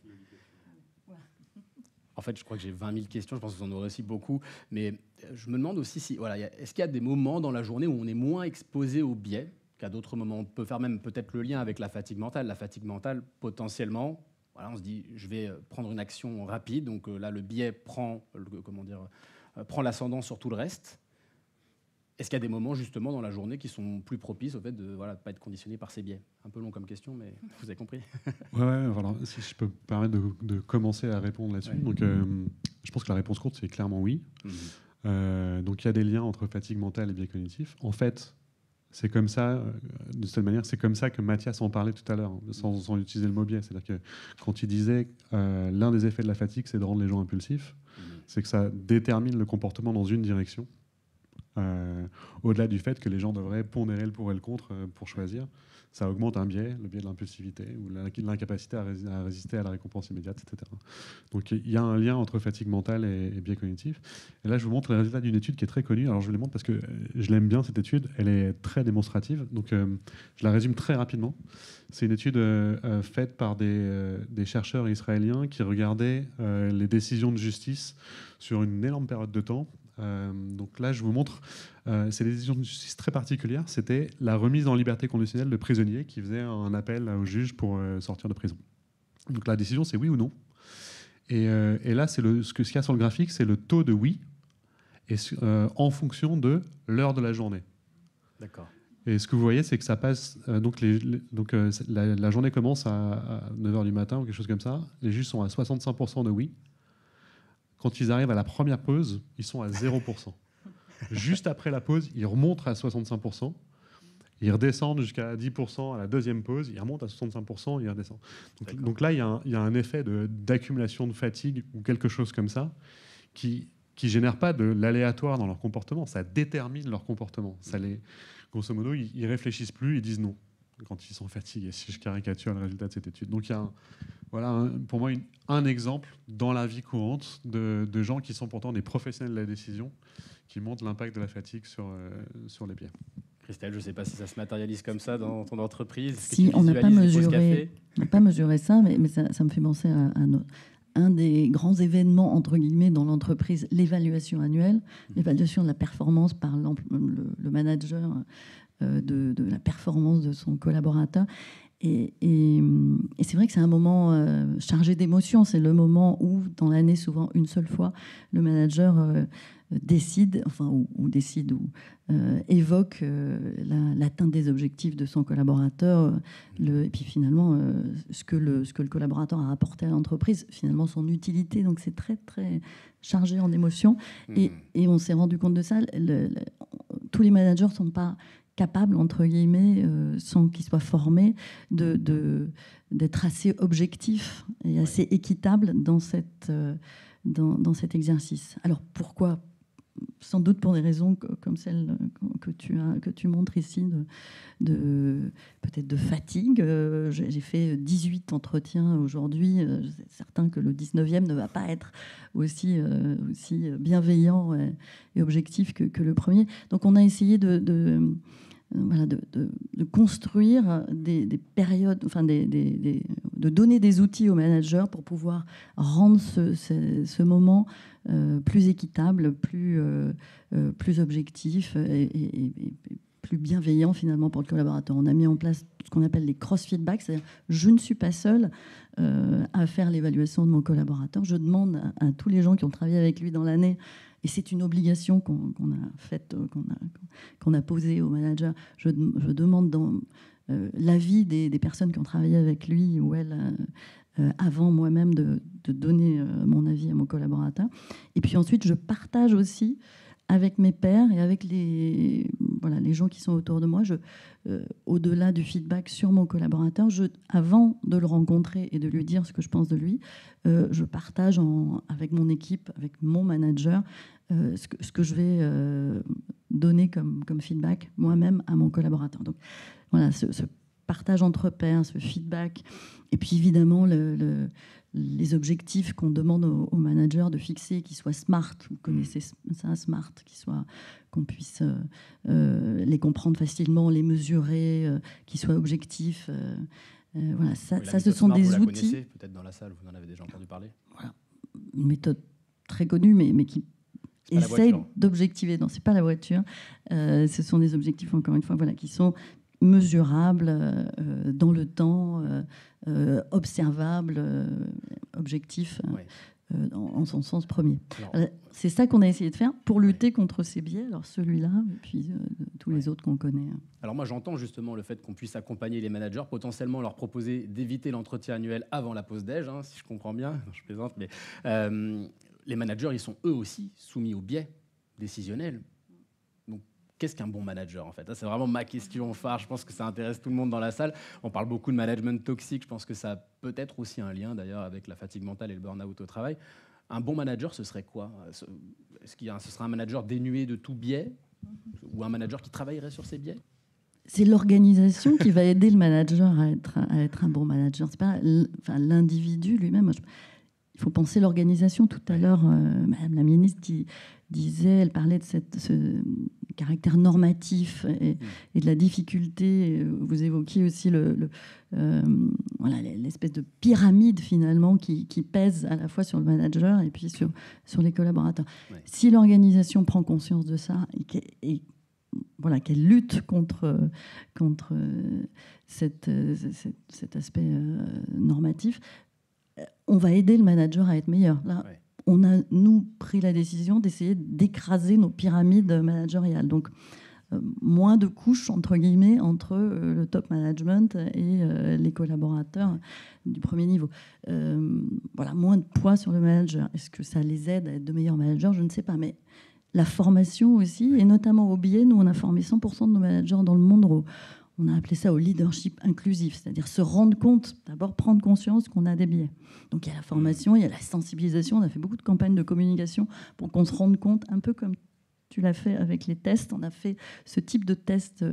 Speaker 2: En fait, je crois que j'ai 20 000 questions, je pense que vous en aurez aussi beaucoup, mais je me demande aussi est-ce qu'il y a des moments dans la journée où on est moins exposé au biais qu'à d'autres moments ? On peut faire même peut-être le lien avec la fatigue mentale. La fatigue mentale, potentiellement, on se dit, je vais prendre une action rapide. Donc là, le biais prend l'ascendant sur tout le reste. Est-ce qu'il y a des moments justement dans la journée qui sont plus propices au fait de ne pas être conditionné par ces biais? Un peu long comme question, mais vous avez compris.
Speaker 9: Ouais, voilà. Si je peux me permettre de commencer à répondre là-dessus.
Speaker 2: Ouais.
Speaker 9: Donc, je pense que la réponse courte, c'est clairement oui. Donc il y a des liens entre fatigue mentale et biais cognitif. En fait, c'est comme ça, de cette manière, c'est comme ça que Mathias en parlait tout à l'heure, sans utiliser le mot biais. C'est-à-dire que quand il disait l'un des effets de la fatigue, c'est de rendre les gens impulsifs, c'est que ça détermine le comportement dans une direction. Au-delà du fait que les gens devraient pondérer le pour et le contre pour choisir, ça augmente un biais, le biais de l'impulsivité ou l'incapacité à résister à la récompense immédiate, etc. Donc il y a un lien entre fatigue mentale et biais cognitif. Et là, je vous montre les résultats d'une étude qui est très connue. Alors je vous les montre parce que je l'aime bien, cette étude. Elle est très démonstrative. Donc je la résume très rapidement. C'est une étude faite par des chercheurs israéliens qui regardaient les décisions de justice sur une énorme période de temps. Donc là, je vous montre, c'est des décisions de justice très particulières. C'était la remise en liberté conditionnelle de prisonniers qui faisait un appel au juge pour sortir de prison. Donc la décision, c'est oui ou non. Et là, ce qu'il y a sur le graphique, c'est le taux de oui et, en fonction de l'heure de la journée.
Speaker 2: D'accord.
Speaker 9: Et ce que vous voyez, c'est que ça passe. La journée commence à 9h du matin ou quelque chose comme ça. Les juges sont à 65% de oui. Quand ils arrivent à la première pause, ils sont à 0%. Juste après la pause, ils remontent à 65%. Ils redescendent jusqu'à 10% à la deuxième pause. Ils remontent à 65% et ils redescendent. Donc là, il y a un effet d'accumulation de fatigue ou quelque chose comme ça qui génère pas de l'aléatoire dans leur comportement. Ça détermine leur comportement. Grosso modo, ils réfléchissent plus, ils disent non quand ils sont fatigués, si je caricature le résultat de cette étude. Donc il y a pour moi un exemple dans la vie courante de gens qui sont pourtant des professionnels de la décision, qui montrent l'impact de la fatigue sur les biais.
Speaker 2: Christelle, je ne sais pas si ça se matérialise comme ça dans ton entreprise.
Speaker 10: Si, on n'a pas mesuré ça, mais ça me fait penser à un des grands événements, entre guillemets, dans l'entreprise, l'évaluation annuelle, l'évaluation de la performance par le manager de la performance de son collaborateur. Et c'est vrai que c'est un moment chargé d'émotions. C'est le moment où, dans l'année, souvent une seule fois, le manager décide, évoque l'atteinte des objectifs de son collaborateur, et puis finalement ce que le collaborateur a apporté à l'entreprise, finalement son utilité. Donc c'est très très chargé en émotions. Et on s'est rendu compte de ça. Tous les managers ne sont pas capables, entre guillemets, sans qu'ils soient formés, d'être assez objectifs et assez équitables dans cet exercice. Alors pourquoi ? Sans doute pour des raisons comme celles que tu montres ici, peut-être de fatigue. J'ai fait 18 entretiens aujourd'hui. C'est certain que le 19e ne va pas être aussi bienveillant et objectif que le premier. Donc on a essayé de construire des périodes, de donner des outils aux managers pour pouvoir rendre ce moment plus équitable, plus objectif et plus bienveillant finalement pour le collaborateur. On a mis en place ce qu'on appelle les cross-feedbacks, c'est-à-dire je ne suis pas seule à faire l'évaluation de mon collaborateur. Je demande à tous les gens qui ont travaillé avec lui dans l'année, et c'est une obligation qu'on a posée aux managers. Je demande l'avis des personnes qui ont travaillé avec lui ou elle avant moi-même de donner mon avis à mon collaborateur. Et puis ensuite, je partage aussi avec mes pairs et avec les gens qui sont autour de moi, au-delà du feedback sur mon collaborateur, avant de le rencontrer et de lui dire ce que je pense de lui, je partage avec mon équipe, avec mon manager, ce que je vais donner comme feedback moi-même à mon collaborateur. Donc voilà, ce partage entre pairs, ce feedback, et puis évidemment les objectifs qu'on demande aux managers de fixer, qui soient smart, vous connaissez ça, smart, qu'on puisse les comprendre facilement, les mesurer, qu'ils soient objectifs. Voilà, ça ce sont des outils. Vous la connaissez
Speaker 2: peut-être dans la salle, vous en avez déjà entendu parler.
Speaker 10: Voilà, une méthode très connue, mais qui essaye d'objectiver. Non, c'est pas la voiture. Ce sont des objectifs, encore une fois, qui sont mesurables dans le temps, observables, objectifs. en son sens premier. C'est ça qu'on a essayé de faire pour lutter contre ces biais, alors celui-là, et puis tous les autres qu'on connaît.
Speaker 2: Alors moi, j'entends justement le fait qu'on puisse accompagner les managers, potentiellement leur proposer d'éviter l'entretien annuel avant la pause déj, hein, si je comprends bien. Non, je plaisante, mais les managers, ils sont eux aussi soumis aux biais décisionnels. Donc, qu'est-ce qu'un bon manager, en fait? C'est vraiment ma question phare. Je pense que ça intéresse tout le monde dans la salle. On parle beaucoup de management toxique. Je pense que ça a peut-être aussi un lien, d'ailleurs, avec la fatigue mentale et le burn-out au travail. Un bon manager, ce serait quoi? Est-ce qu'il y a ce serait un manager dénué de tout biais ou un manager qui travaillerait sur ses biais?
Speaker 10: C'est l'organisation qui va aider le manager à être un bon manager. C'est pas l'individu lui-même. Il faut penser l'organisation. Tout à l'heure, Madame la ministre disait, elle parlait de ce caractère normatif et de la difficulté. Vous évoquiez aussi l'espèce de pyramide finalement qui pèse à la fois sur le manager et puis sur les collaborateurs. Ouais. Si l'organisation prend conscience de ça qu'elle lutte contre cet aspect normatif, on va aider le manager à être meilleur. Là, on a, nous, pris la décision d'essayer d'écraser nos pyramides managériales. Donc, moins de couches, entre guillemets, entre le top management et les collaborateurs du premier niveau. Moins de poids sur le manager. Est-ce que ça les aide à être de meilleurs managers? Je ne sais pas, mais la formation aussi, et notamment au biais, nous, on a formé 100% de nos managers dans le monde. On a appelé ça au leadership inclusif, c'est-à-dire se rendre compte, d'abord prendre conscience qu'on a des biais. Donc il y a la formation, il y a la sensibilisation, on a fait beaucoup de campagnes de communication pour qu'on se rende compte, un peu comme tu l'as fait avec les tests, on a fait ce type de test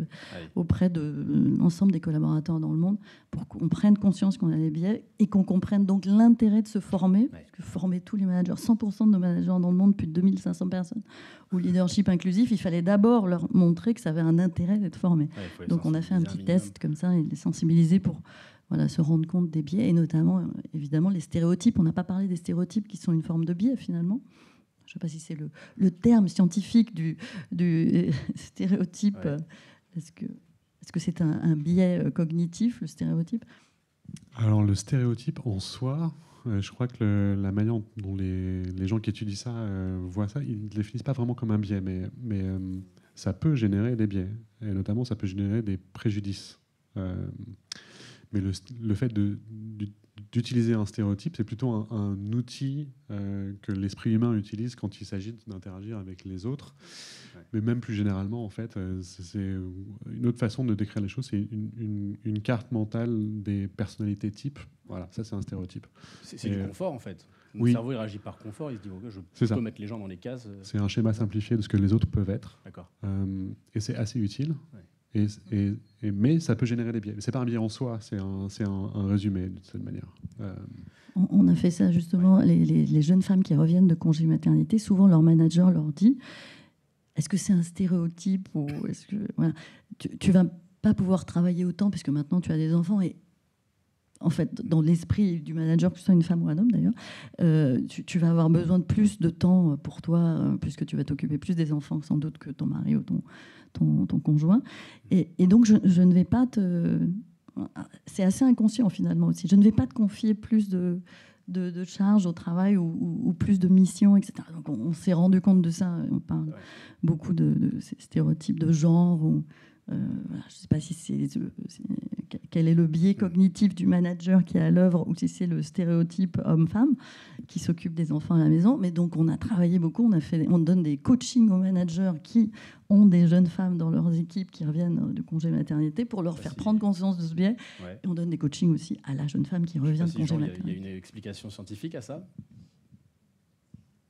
Speaker 10: auprès de l'ensemble des collaborateurs dans le monde pour qu'on prenne conscience qu'on a des biais et qu'on comprenne donc l'intérêt de se former, parce que former tous les managers, 100% de nos managers dans le monde, plus de 2500 personnes, au leadership inclusif, il fallait d'abord leur montrer que ça avait un intérêt d'être formé. Donc on a fait un petit test comme ça et les sensibiliser pour se rendre compte des biais et notamment, évidemment, les stéréotypes. On n'a pas parlé des stéréotypes qui sont une forme de biais finalement. Je ne sais pas si c'est le terme scientifique du stéréotype. Ouais. Est-ce que c'est un biais cognitif, le stéréotype?
Speaker 9: Alors, le stéréotype en soi, je crois que la manière dont les gens qui étudient ça voient ça, ils ne le définissent pas vraiment comme un biais, mais ça peut générer des biais. Et notamment, ça peut générer des préjudices. Mais le fait d'utiliser un stéréotype, c'est plutôt un outil que l'esprit humain utilise quand il s'agit d'interagir avec les autres. Ouais. Mais même plus généralement, en fait, c'est une autre façon de décrire les choses, c'est une carte mentale des personnalités types. Voilà, ça c'est un stéréotype.
Speaker 2: C'est du confort, en fait. Notre cerveau il réagit par confort, il se dit okay, je peux mettre les gens dans les cases.
Speaker 9: C'est un schéma simplifié de ce que les autres peuvent être.
Speaker 2: D'accord.
Speaker 9: Et c'est assez utile. Ouais. Mais ça peut générer des biais. C'est pas un biais en soi, c'est un résumé de cette manière.
Speaker 10: On a fait ça justement. Les jeunes femmes qui reviennent de congé maternité, souvent leur manager leur dit: est-ce que c'est un stéréotype ou est-ce que tu vas pas pouvoir travailler autant parce que maintenant tu as des enfants et en fait, dans l'esprit du manager, que ce soit une femme ou un homme d'ailleurs, tu vas avoir besoin de plus de temps pour toi, puisque tu vas t'occuper plus des enfants sans doute que ton mari ou ton conjoint. Et donc, je ne vais pas c'est assez inconscient finalement aussi. Je ne vais pas te confier plus de charges au travail ou plus de missions, etc. Donc, on s'est rendu compte de ça. On parle beaucoup de ces stéréotypes de genre. Je ne sais pas si quel est le biais cognitif du manager qui est à l'œuvre ou si c'est le stéréotype homme-femme qui s'occupe des enfants à la maison. Mais donc, on a travaillé beaucoup. On donne des coachings aux managers qui ont des jeunes femmes dans leurs équipes qui reviennent de congé maternité pour leur faire prendre conscience de ce biais. Ouais. Et on donne des coachings aussi à la jeune femme qui revient de congé maternité.
Speaker 2: Il y a une explication scientifique à ça?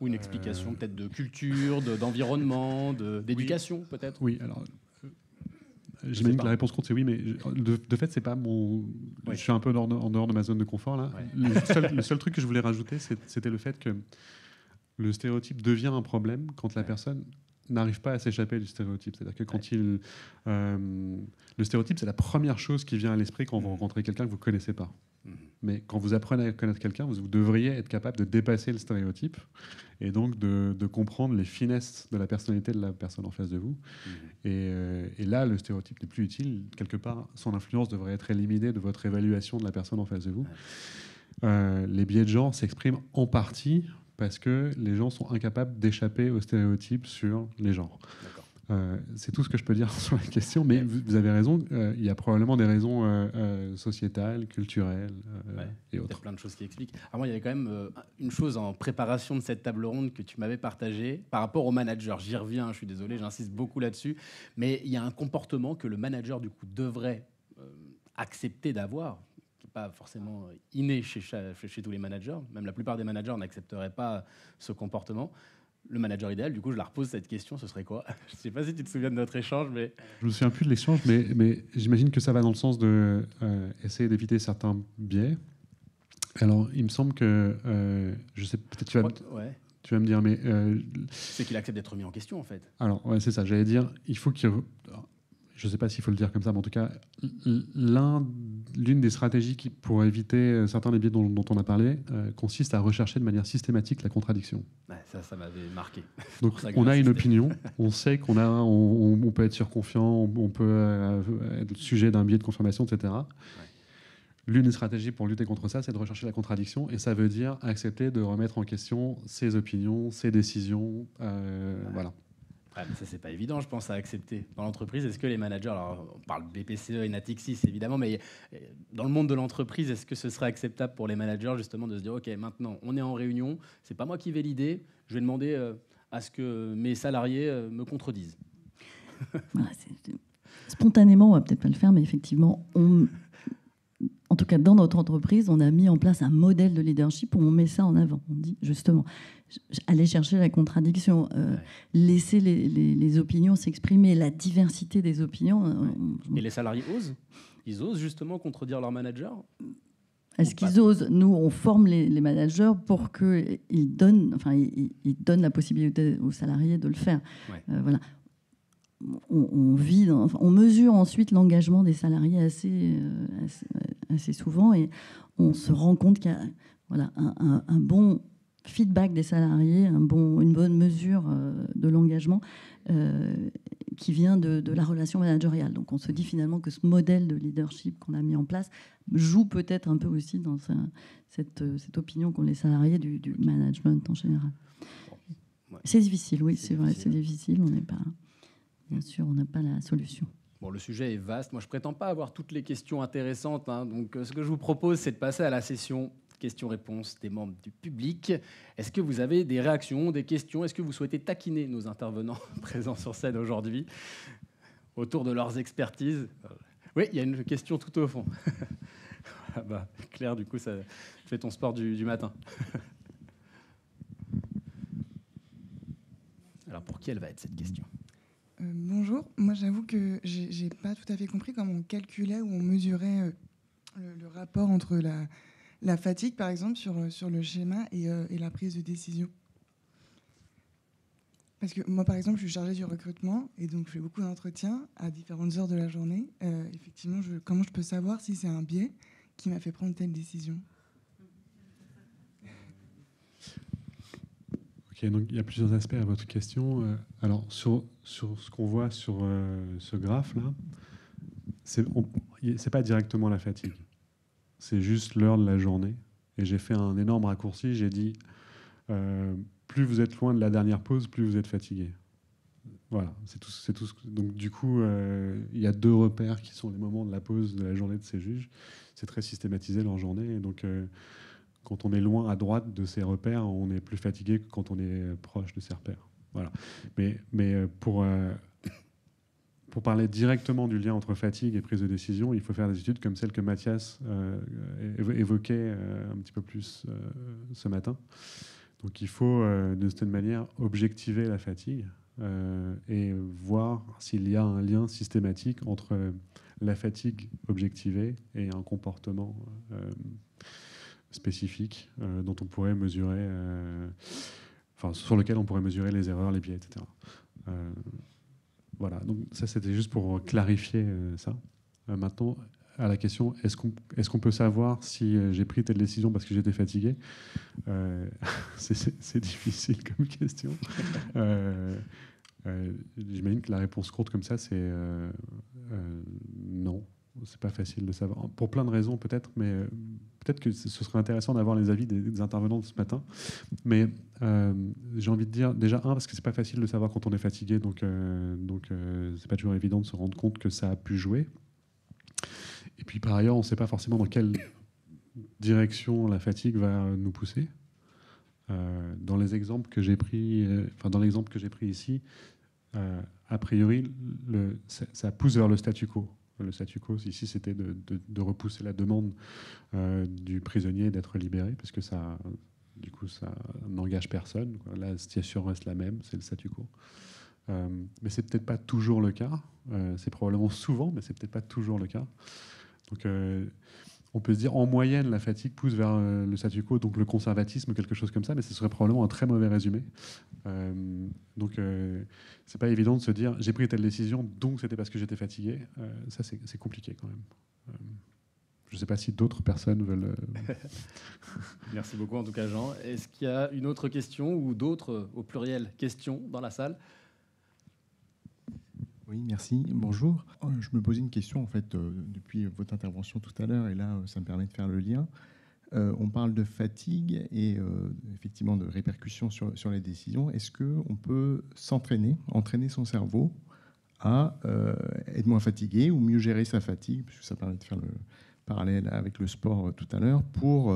Speaker 2: Ou une explication peut-être de culture, d'environnement, d'éducation peut-être?
Speaker 9: Oui, alors... J'imagine que la réponse courte, c'est oui, mais de fait, c'est pas mon... Je suis un peu en dehors de ma zone de confort, là. Ouais. Le seul truc que je voulais rajouter, c'était le fait que le stéréotype devient un problème quand la personne n'arrive pas à s'échapper du stéréotype. C'est-à-dire que quand le stéréotype, c'est la première chose qui vient à l'esprit quand vous rencontrez quelqu'un que vous ne connaissez pas. Mais quand vous apprenez à connaître quelqu'un, vous devriez être capable de dépasser le stéréotype et donc de comprendre les finesses de la personnalité de la personne en face de vous. Et là, le stéréotype n'est plus utile. Quelque part, son influence devrait être éliminée de votre évaluation de la personne en face de vous. les biais de genre s'expriment en partie parce que les gens sont incapables d'échapper aux stéréotypes sur les genres. C'est tout ce que je peux dire sur la question, mais vous avez raison, il y a probablement des raisons sociétales, culturelles et autres.
Speaker 2: Il y a plein de choses qui expliquent. Alors moi, il y avait quand même une chose en préparation de cette table ronde que tu m'avais partagée par rapport au manager. J'y reviens, je suis désolé, j'insiste beaucoup là-dessus, mais il y a un comportement que le manager du coup devrait accepter d'avoir, qui n'est pas forcément inné chez tous les managers. Même la plupart des managers n'accepteraient pas ce comportement. Le manager idéal, du coup, je la repose cette question, ce serait quoi? Je ne sais pas si tu te souviens de notre échange, mais...
Speaker 9: Je me souviens plus de l'échange, mais j'imagine que ça va dans le sens de essayer d'éviter certains biais. Alors, il me semble que... je sais, peut-être tu vas me dire, mais...
Speaker 2: c'est qu'il accepte d'être mis en question, en fait.
Speaker 9: Alors, ouais, c'est ça, j'allais dire, il faut qu'il... Je ne sais pas s'il faut le dire comme ça, mais en tout cas, l'une des stratégies pour éviter certains des biais dont on a parlé consiste à rechercher de manière systématique la contradiction.
Speaker 2: Ouais, ça m'avait marqué.
Speaker 9: Donc, on a une opinion, on sait on peut être surconfiant, on peut être sujet d'un biais de confirmation, etc. Ouais. L'une des stratégies pour lutter contre ça, c'est de rechercher la contradiction, et ça veut dire accepter de remettre en question ses opinions, ses décisions, voilà.
Speaker 2: Ouais, mais ça, c'est pas évident, je pense, à accepter. Dans l'entreprise, est-ce que les managers, alors on parle BPCE et Natixis, évidemment, mais dans le monde de l'entreprise, est-ce que ce serait acceptable pour les managers, justement, de se dire, OK, maintenant, on est en réunion, c'est pas moi qui vais l'idée, je vais demander à ce que mes salariés me contredisent.
Speaker 10: Voilà, spontanément, on va peut-être pas le faire, mais effectivement, en tout cas, dans notre entreprise, on a mis en place un modèle de leadership où on met ça en avant. On dit, justement, aller chercher la contradiction, laisser les opinions s'exprimer, la diversité des opinions.
Speaker 2: Et les salariés osent? Ils osent justement contredire leur manager?
Speaker 10: Est-ce qu'ils osent? Nous, on forme les managers pour qu'ils donnent la possibilité aux salariés de le faire. Ouais. Voilà. On mesure ensuite l'engagement des salariés assez souvent, et on se rend compte qu'il y a un bon feedback des salariés, une bonne mesure de l'engagement qui vient de la relation managériale. Donc on se dit finalement que ce modèle de leadership qu'on a mis en place joue peut-être un peu aussi dans cette opinion qu'ont les salariés du management en général. Ouais. C'est difficile, oui, c'est vrai, c'est difficile, on n'est pas... Bien sûr, on n'a pas la solution.
Speaker 2: Bon, le sujet est vaste. Moi, je ne prétends pas avoir toutes les questions intéressantes. Donc, ce que je vous propose, c'est de passer à la session questions-réponses des membres du public. Est-ce que vous avez des réactions, des questions? Est-ce que vous souhaitez taquiner nos intervenants présents sur scène aujourd'hui autour de leurs expertises? Oui, il y a une question tout au fond. Claire, du coup, ça fait ton sport du matin. Alors, pour qui elle va être, cette question?
Speaker 11: Bonjour, moi j'avoue que j'ai pas tout à fait compris comment on calculait ou on mesurait le rapport entre la fatigue, par exemple, sur le schéma et la prise de décision. Parce que moi, par exemple, je suis chargée du recrutement et donc je fais beaucoup d'entretiens à différentes heures de la journée. Effectivement, comment je peux savoir si c'est un biais qui m'a fait prendre telle décision?
Speaker 9: Donc, il y a plusieurs aspects à votre question. Alors, sur ce qu'on voit sur ce graphe-là, c'est pas directement la fatigue. C'est juste l'heure de la journée. Et j'ai fait un énorme raccourci. J'ai dit, plus vous êtes loin de la dernière pause, plus vous êtes fatigué. Voilà, c'est tout. Donc, du coup, il y a 2 repères qui sont les moments de la pause de la journée de ces juges. C'est très systématisé leur journée. Et donc... quand on est loin à droite de ces repères, on est plus fatigué que quand on est proche de ces repères. Voilà. Mais pour parler directement du lien entre fatigue et prise de décision, il faut faire des études comme celle que Mathias évoquait un petit peu plus ce matin. Donc il faut, d'une certaine manière, objectiver la fatigue et voir s'il y a un lien systématique entre la fatigue objectivée et un comportement spécifique dont on pourrait mesurer, sur lequel on pourrait mesurer les erreurs, les biais, etc. Voilà, donc ça c'était juste pour clarifier ça. Maintenant, à la question, est-ce qu'on peut savoir si j'ai pris telle décision parce que j'étais fatigué? C'est difficile comme question. J'imagine que la réponse courte comme ça, c'est non. C'est pas facile de savoir. Pour plein de raisons, peut-être, mais peut-être que ce serait intéressant d'avoir les avis des intervenants de ce matin. Mais j'ai envie de dire, déjà, parce que c'est pas facile de savoir quand on est fatigué, donc c'est pas toujours évident de se rendre compte que ça a pu jouer. Et puis, par ailleurs, on ne sait pas forcément dans quelle direction la fatigue va nous pousser. Dans les exemples que j'ai pris, dans l'exemple que j'ai pris ici, a priori, ça pousse vers le statu quo. Le statu quo, ici, c'était de repousser la demande du prisonnier d'être libéré, parce que ça, du coup, ça n'engage personne, quoi. La situation reste la même, c'est le statu quo. Mais c'est peut-être pas toujours le cas. C'est probablement souvent, mais c'est peut-être pas toujours le cas. Donc, on peut se dire, en moyenne, la fatigue pousse vers le statu quo, donc le conservatisme, quelque chose comme ça, mais ce serait probablement un très mauvais résumé. Donc, c'est pas évident de se dire, j'ai pris telle décision, donc c'était parce que j'étais fatigué. Ça, c'est compliqué quand même. Je ne sais pas si d'autres personnes veulent...
Speaker 2: Merci beaucoup, en tout cas, Jean. Est-ce qu'il y a une autre question ou d'autres, au pluriel, questions dans la salle ?
Speaker 12: Oui, merci. Bonjour. Je me posais une question, en fait, depuis votre intervention tout à l'heure, et là, ça me permet de faire le lien. On parle de fatigue et effectivement de répercussions sur les décisions. Est-ce qu'on peut entraîner son cerveau à être moins fatigué ou mieux gérer sa fatigue, puisque ça permet de faire le parallèle avec le sport tout à l'heure, pour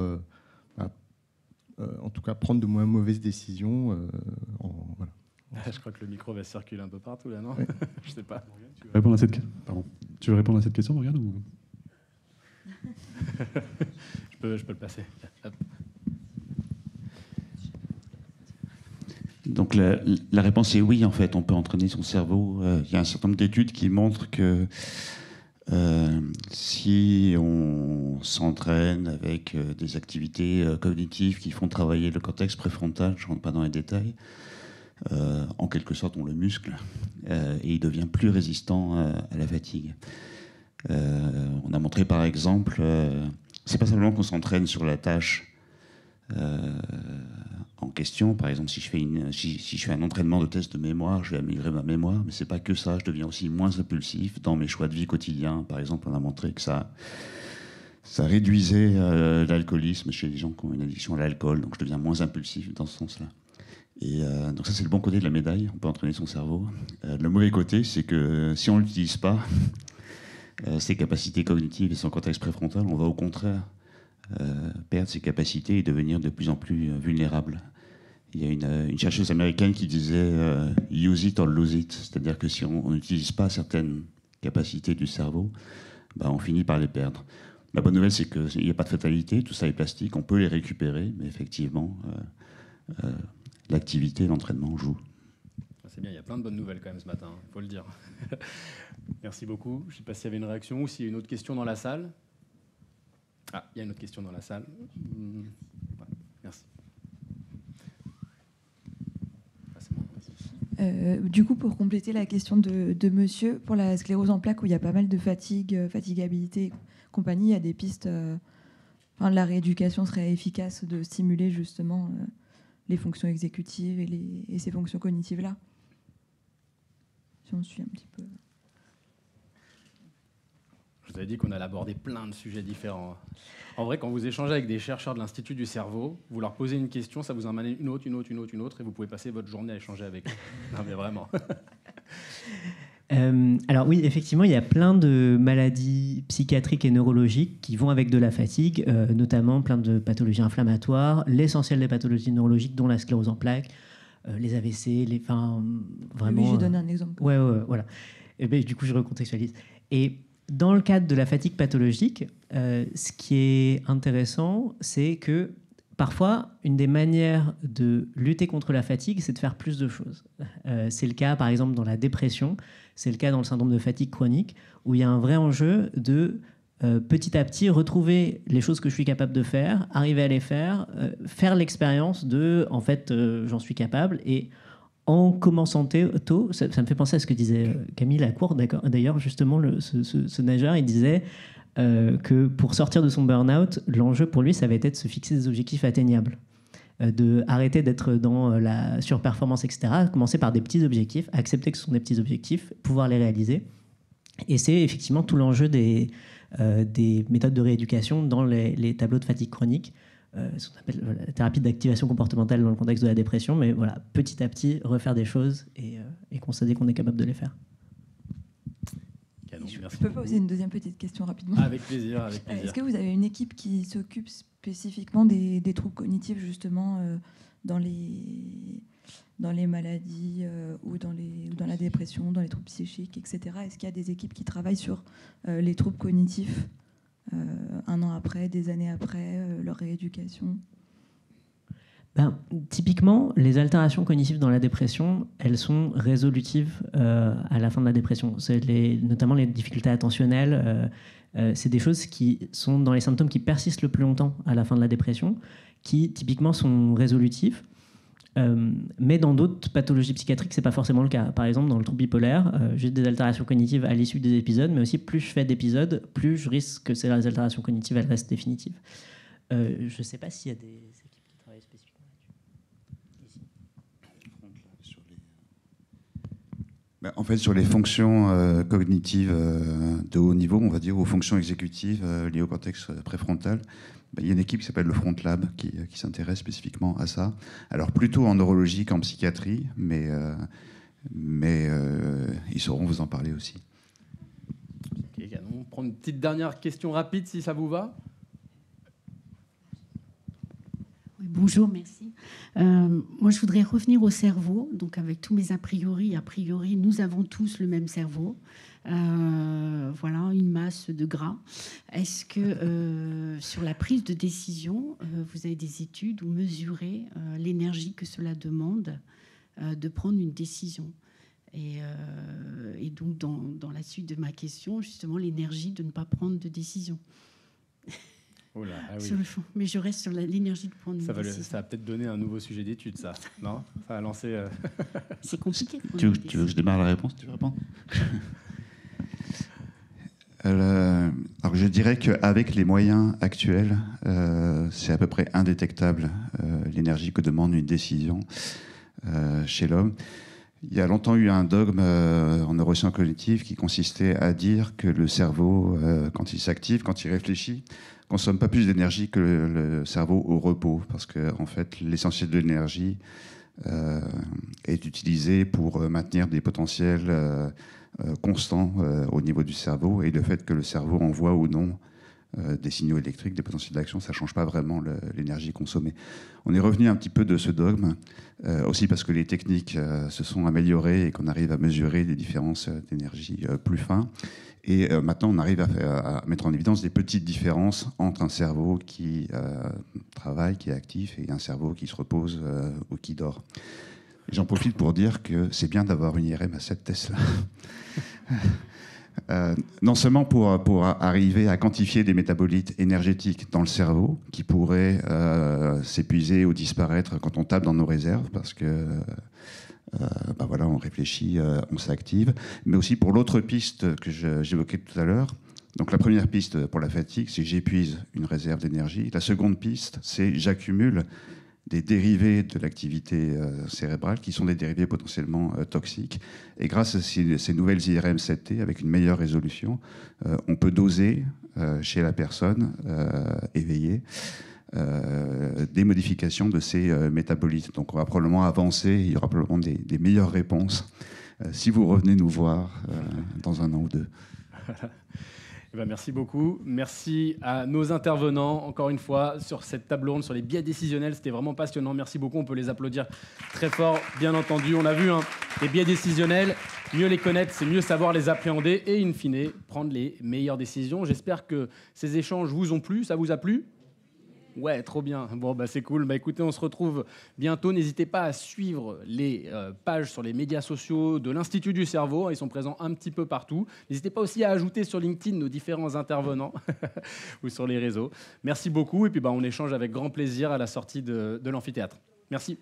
Speaker 12: en tout cas prendre de moins mauvaises décisions. Voilà.
Speaker 2: Je crois que le micro va circuler un peu partout, là, non ?
Speaker 12: Ouais.
Speaker 2: Je sais pas.
Speaker 9: Tu veux répondre à cette question, Morgane, ou...
Speaker 2: je peux le passer. Hop.
Speaker 3: Donc la réponse est oui, en fait, on peut entraîner son cerveau. Il y a un certain nombre d'études qui montrent que si on s'entraîne avec des activités cognitives qui font travailler le cortex préfrontal, je ne rentre pas dans les détails, en quelque sorte on le muscle et il devient plus résistant à la fatigue. On a montré par exemple, c'est pas simplement qu'on s'entraîne sur la tâche en question. Par exemple, si je fais un entraînement de test de mémoire, je vais améliorer ma mémoire, mais c'est pas que ça, je deviens aussi moins impulsif dans mes choix de vie quotidiens. Par exemple, on a montré que ça réduisait l'alcoolisme chez les gens qui ont une addiction à l'alcool, donc je deviens moins impulsif dans ce sens-là. Et donc ça, c'est le bon côté de la médaille, on peut entraîner son cerveau. Le mauvais côté, c'est que si on ne l'utilise pas, ses capacités cognitives et son cortex préfrontal, on va au contraire perdre ses capacités et devenir de plus en plus vulnérable. Il y a une chercheuse américaine qui disait « use it or lose it », c'est-à-dire que si on n'utilise pas certaines capacités du cerveau, on finit par les perdre. La bonne nouvelle, c'est qu'il n'y a pas de fatalité, tout ça est plastique, on peut les récupérer, mais effectivement... l'activité, l'entraînement joue.
Speaker 2: C'est bien, il y a plein de bonnes nouvelles quand même ce matin, il faut le dire. Merci beaucoup. Je ne sais pas s'il y avait une réaction ou s'il y a une autre question dans la salle. Ah, il y a une autre question dans la salle. Ouais, merci.
Speaker 13: Du coup, pour compléter la question de monsieur, pour la sclérose en plaques, où il y a pas mal de fatigue, fatigabilité, compagnie, il y a des pistes. La rééducation serait efficace de stimuler justement les fonctions exécutives et ces fonctions cognitives-là. Si on suit un petit peu.
Speaker 2: Je vous avais dit qu'on allait aborder plein de sujets différents. En vrai, quand vous échangez avec des chercheurs de l'Institut du cerveau, vous leur posez une question, ça vous en amène une autre, et vous pouvez passer votre journée à échanger avec eux. Non, mais vraiment.
Speaker 4: Alors oui, effectivement, il y a plein de maladies psychiatriques et neurologiques qui vont avec de la fatigue, notamment plein de pathologies inflammatoires, l'essentiel des pathologies neurologiques, dont la sclérose en plaques, les AVC, vraiment...
Speaker 13: Oui, je donne un exemple.
Speaker 4: Ouais, voilà. Et bien, du coup, je recontextualise. Et dans le cadre de la fatigue pathologique, ce qui est intéressant, c'est que parfois, une des manières de lutter contre la fatigue, c'est de faire plus de choses. C'est le cas, par exemple, dans la dépression, c'est le cas dans le syndrome de fatigue chronique, où il y a un vrai enjeu de petit à petit retrouver les choses que je suis capable de faire, arriver à les faire, faire l'expérience de, en fait, j'en suis capable. Et en commençant tôt, ça me fait penser à ce que disait Camille Lacour, d'ailleurs, justement, ce nageur, il disait... que pour sortir de son burn-out, l'enjeu pour lui, ça va être de se fixer des objectifs atteignables, de arrêter d'être dans la surperformance, etc., commencer par des petits objectifs, accepter que ce sont des petits objectifs, pouvoir les réaliser. Et c'est effectivement tout l'enjeu des méthodes de rééducation dans les tableaux de fatigue chronique, ce qu'on appelle la thérapie d'activation comportementale dans le contexte de la dépression, mais voilà, petit à petit, refaire des choses et constater qu'on est capable de les faire.
Speaker 13: Je peux poser une deuxième petite question rapidement?
Speaker 2: Avec plaisir, avec plaisir.
Speaker 13: Est-ce que vous avez une équipe qui s'occupe spécifiquement des troubles cognitifs, justement, dans les maladies ou dans la dépression, dans les troubles psychiques, etc. Est-ce qu'il y a des équipes qui travaillent sur les troubles cognitifs un an après, des années après, leur rééducation?
Speaker 4: Typiquement, les altérations cognitives dans la dépression, elles sont résolutives à la fin de la dépression. C'est notamment les difficultés attentionnelles. C'est des choses qui sont dans les symptômes qui persistent le plus longtemps à la fin de la dépression, qui typiquement sont résolutives. Mais dans d'autres pathologies psychiatriques, c'est pas forcément le cas. Par exemple, dans le trouble bipolaire, j'ai des altérations cognitives à l'issue des épisodes, mais aussi plus je fais d'épisodes, plus je risque que ces altérations cognitives elles restent définitives. Je sais pas s'il y a des équipes qui travaillent spécifiquement là-dessus.
Speaker 3: En fait, sur les fonctions cognitives de haut niveau, on va dire, aux fonctions exécutives liées au cortex préfrontal, il y a une équipe qui s'appelle le Front Lab qui s'intéresse spécifiquement à ça. Alors plutôt en neurologie qu'en psychiatrie, mais ils sauront vous en parler aussi.
Speaker 2: Okay, on prend une petite dernière question rapide, si ça vous va.
Speaker 14: Oui, bonjour, merci. Moi, je voudrais revenir au cerveau. Donc, avec tous mes a priori, nous avons tous le même cerveau. Voilà, une masse de gras. Est-ce que sur la prise de décision, vous avez des études où mesurez l'énergie que cela demande de prendre une décision? Et donc, dans la suite de ma question, justement, l'énergie de ne pas prendre de décision.
Speaker 2: Oh là, ah oui.
Speaker 14: Sur le fond. Mais je reste sur l'énergie de prendre une décision.
Speaker 2: Ça va peut-être donner un nouveau sujet d'étude, ça. Non? Ça va lancer...
Speaker 14: C'est compliqué.
Speaker 3: Tu veux que je démarre la réponse? Tu veux répondre? Alors je dirais qu'avec les moyens actuels, c'est à peu près indétectable l'énergie que demande une décision chez l'homme. Il y a longtemps eu un dogme en neurosciences cognitives qui consistait à dire que le cerveau, quand il s'active, quand il réfléchit, consomme pas plus d'énergie que le cerveau au repos, parce que en fait, l'essentiel de l'énergie est utilisé pour maintenir des potentiels constants au niveau du cerveau, et le fait que le cerveau envoie ou non des signaux électriques, des potentiels d'action, ça ne change pas vraiment l'énergie consommée. On est revenu un petit peu de ce dogme, aussi parce que les techniques se sont améliorées et qu'on arrive à mesurer des différences d'énergie plus fins. Et maintenant, on arrive à mettre en évidence des petites différences entre un cerveau qui travaille, qui est actif, et un cerveau qui se repose ou qui dort. J'en profite pour dire que c'est bien d'avoir une IRM à cette Tesla. Non seulement pour arriver à quantifier des métabolites énergétiques dans le cerveau qui pourraient s'épuiser ou disparaître quand on tape dans nos réserves, parce que voilà, on réfléchit, on s'active, mais aussi pour l'autre piste que j'évoquais tout à l'heure. Donc la première piste pour la fatigue, c'est j'épuise une réserve d'énergie. La seconde piste, c'est j'accumule des dérivés de l'activité cérébrale qui sont des dérivés potentiellement toxiques. Et grâce à ces nouvelles IRM 7T, avec une meilleure résolution, on peut doser chez la personne éveillée des modifications de ces métabolites. Donc on va probablement avancer, il y aura probablement des meilleures réponses si vous revenez nous voir dans un an ou deux.
Speaker 2: Merci beaucoup. Merci à nos intervenants, encore une fois, sur cette table ronde, sur les biais décisionnels. C'était vraiment passionnant. Merci beaucoup. On peut les applaudir très fort, bien entendu. On a vu les biais décisionnels. Mieux les connaître, c'est mieux savoir les appréhender et, in fine, prendre les meilleures décisions. J'espère que ces échanges vous ont plu. Ça vous a plu ? Ouais, trop bien. Bon, c'est cool. Écoutez, on se retrouve bientôt. N'hésitez pas à suivre les pages sur les médias sociaux de l'Institut du cerveau. Ils sont présents un petit peu partout. N'hésitez pas aussi à ajouter sur LinkedIn nos différents intervenants ou sur les réseaux. Merci beaucoup. Et puis, on échange avec grand plaisir à la sortie de l'amphithéâtre. Merci.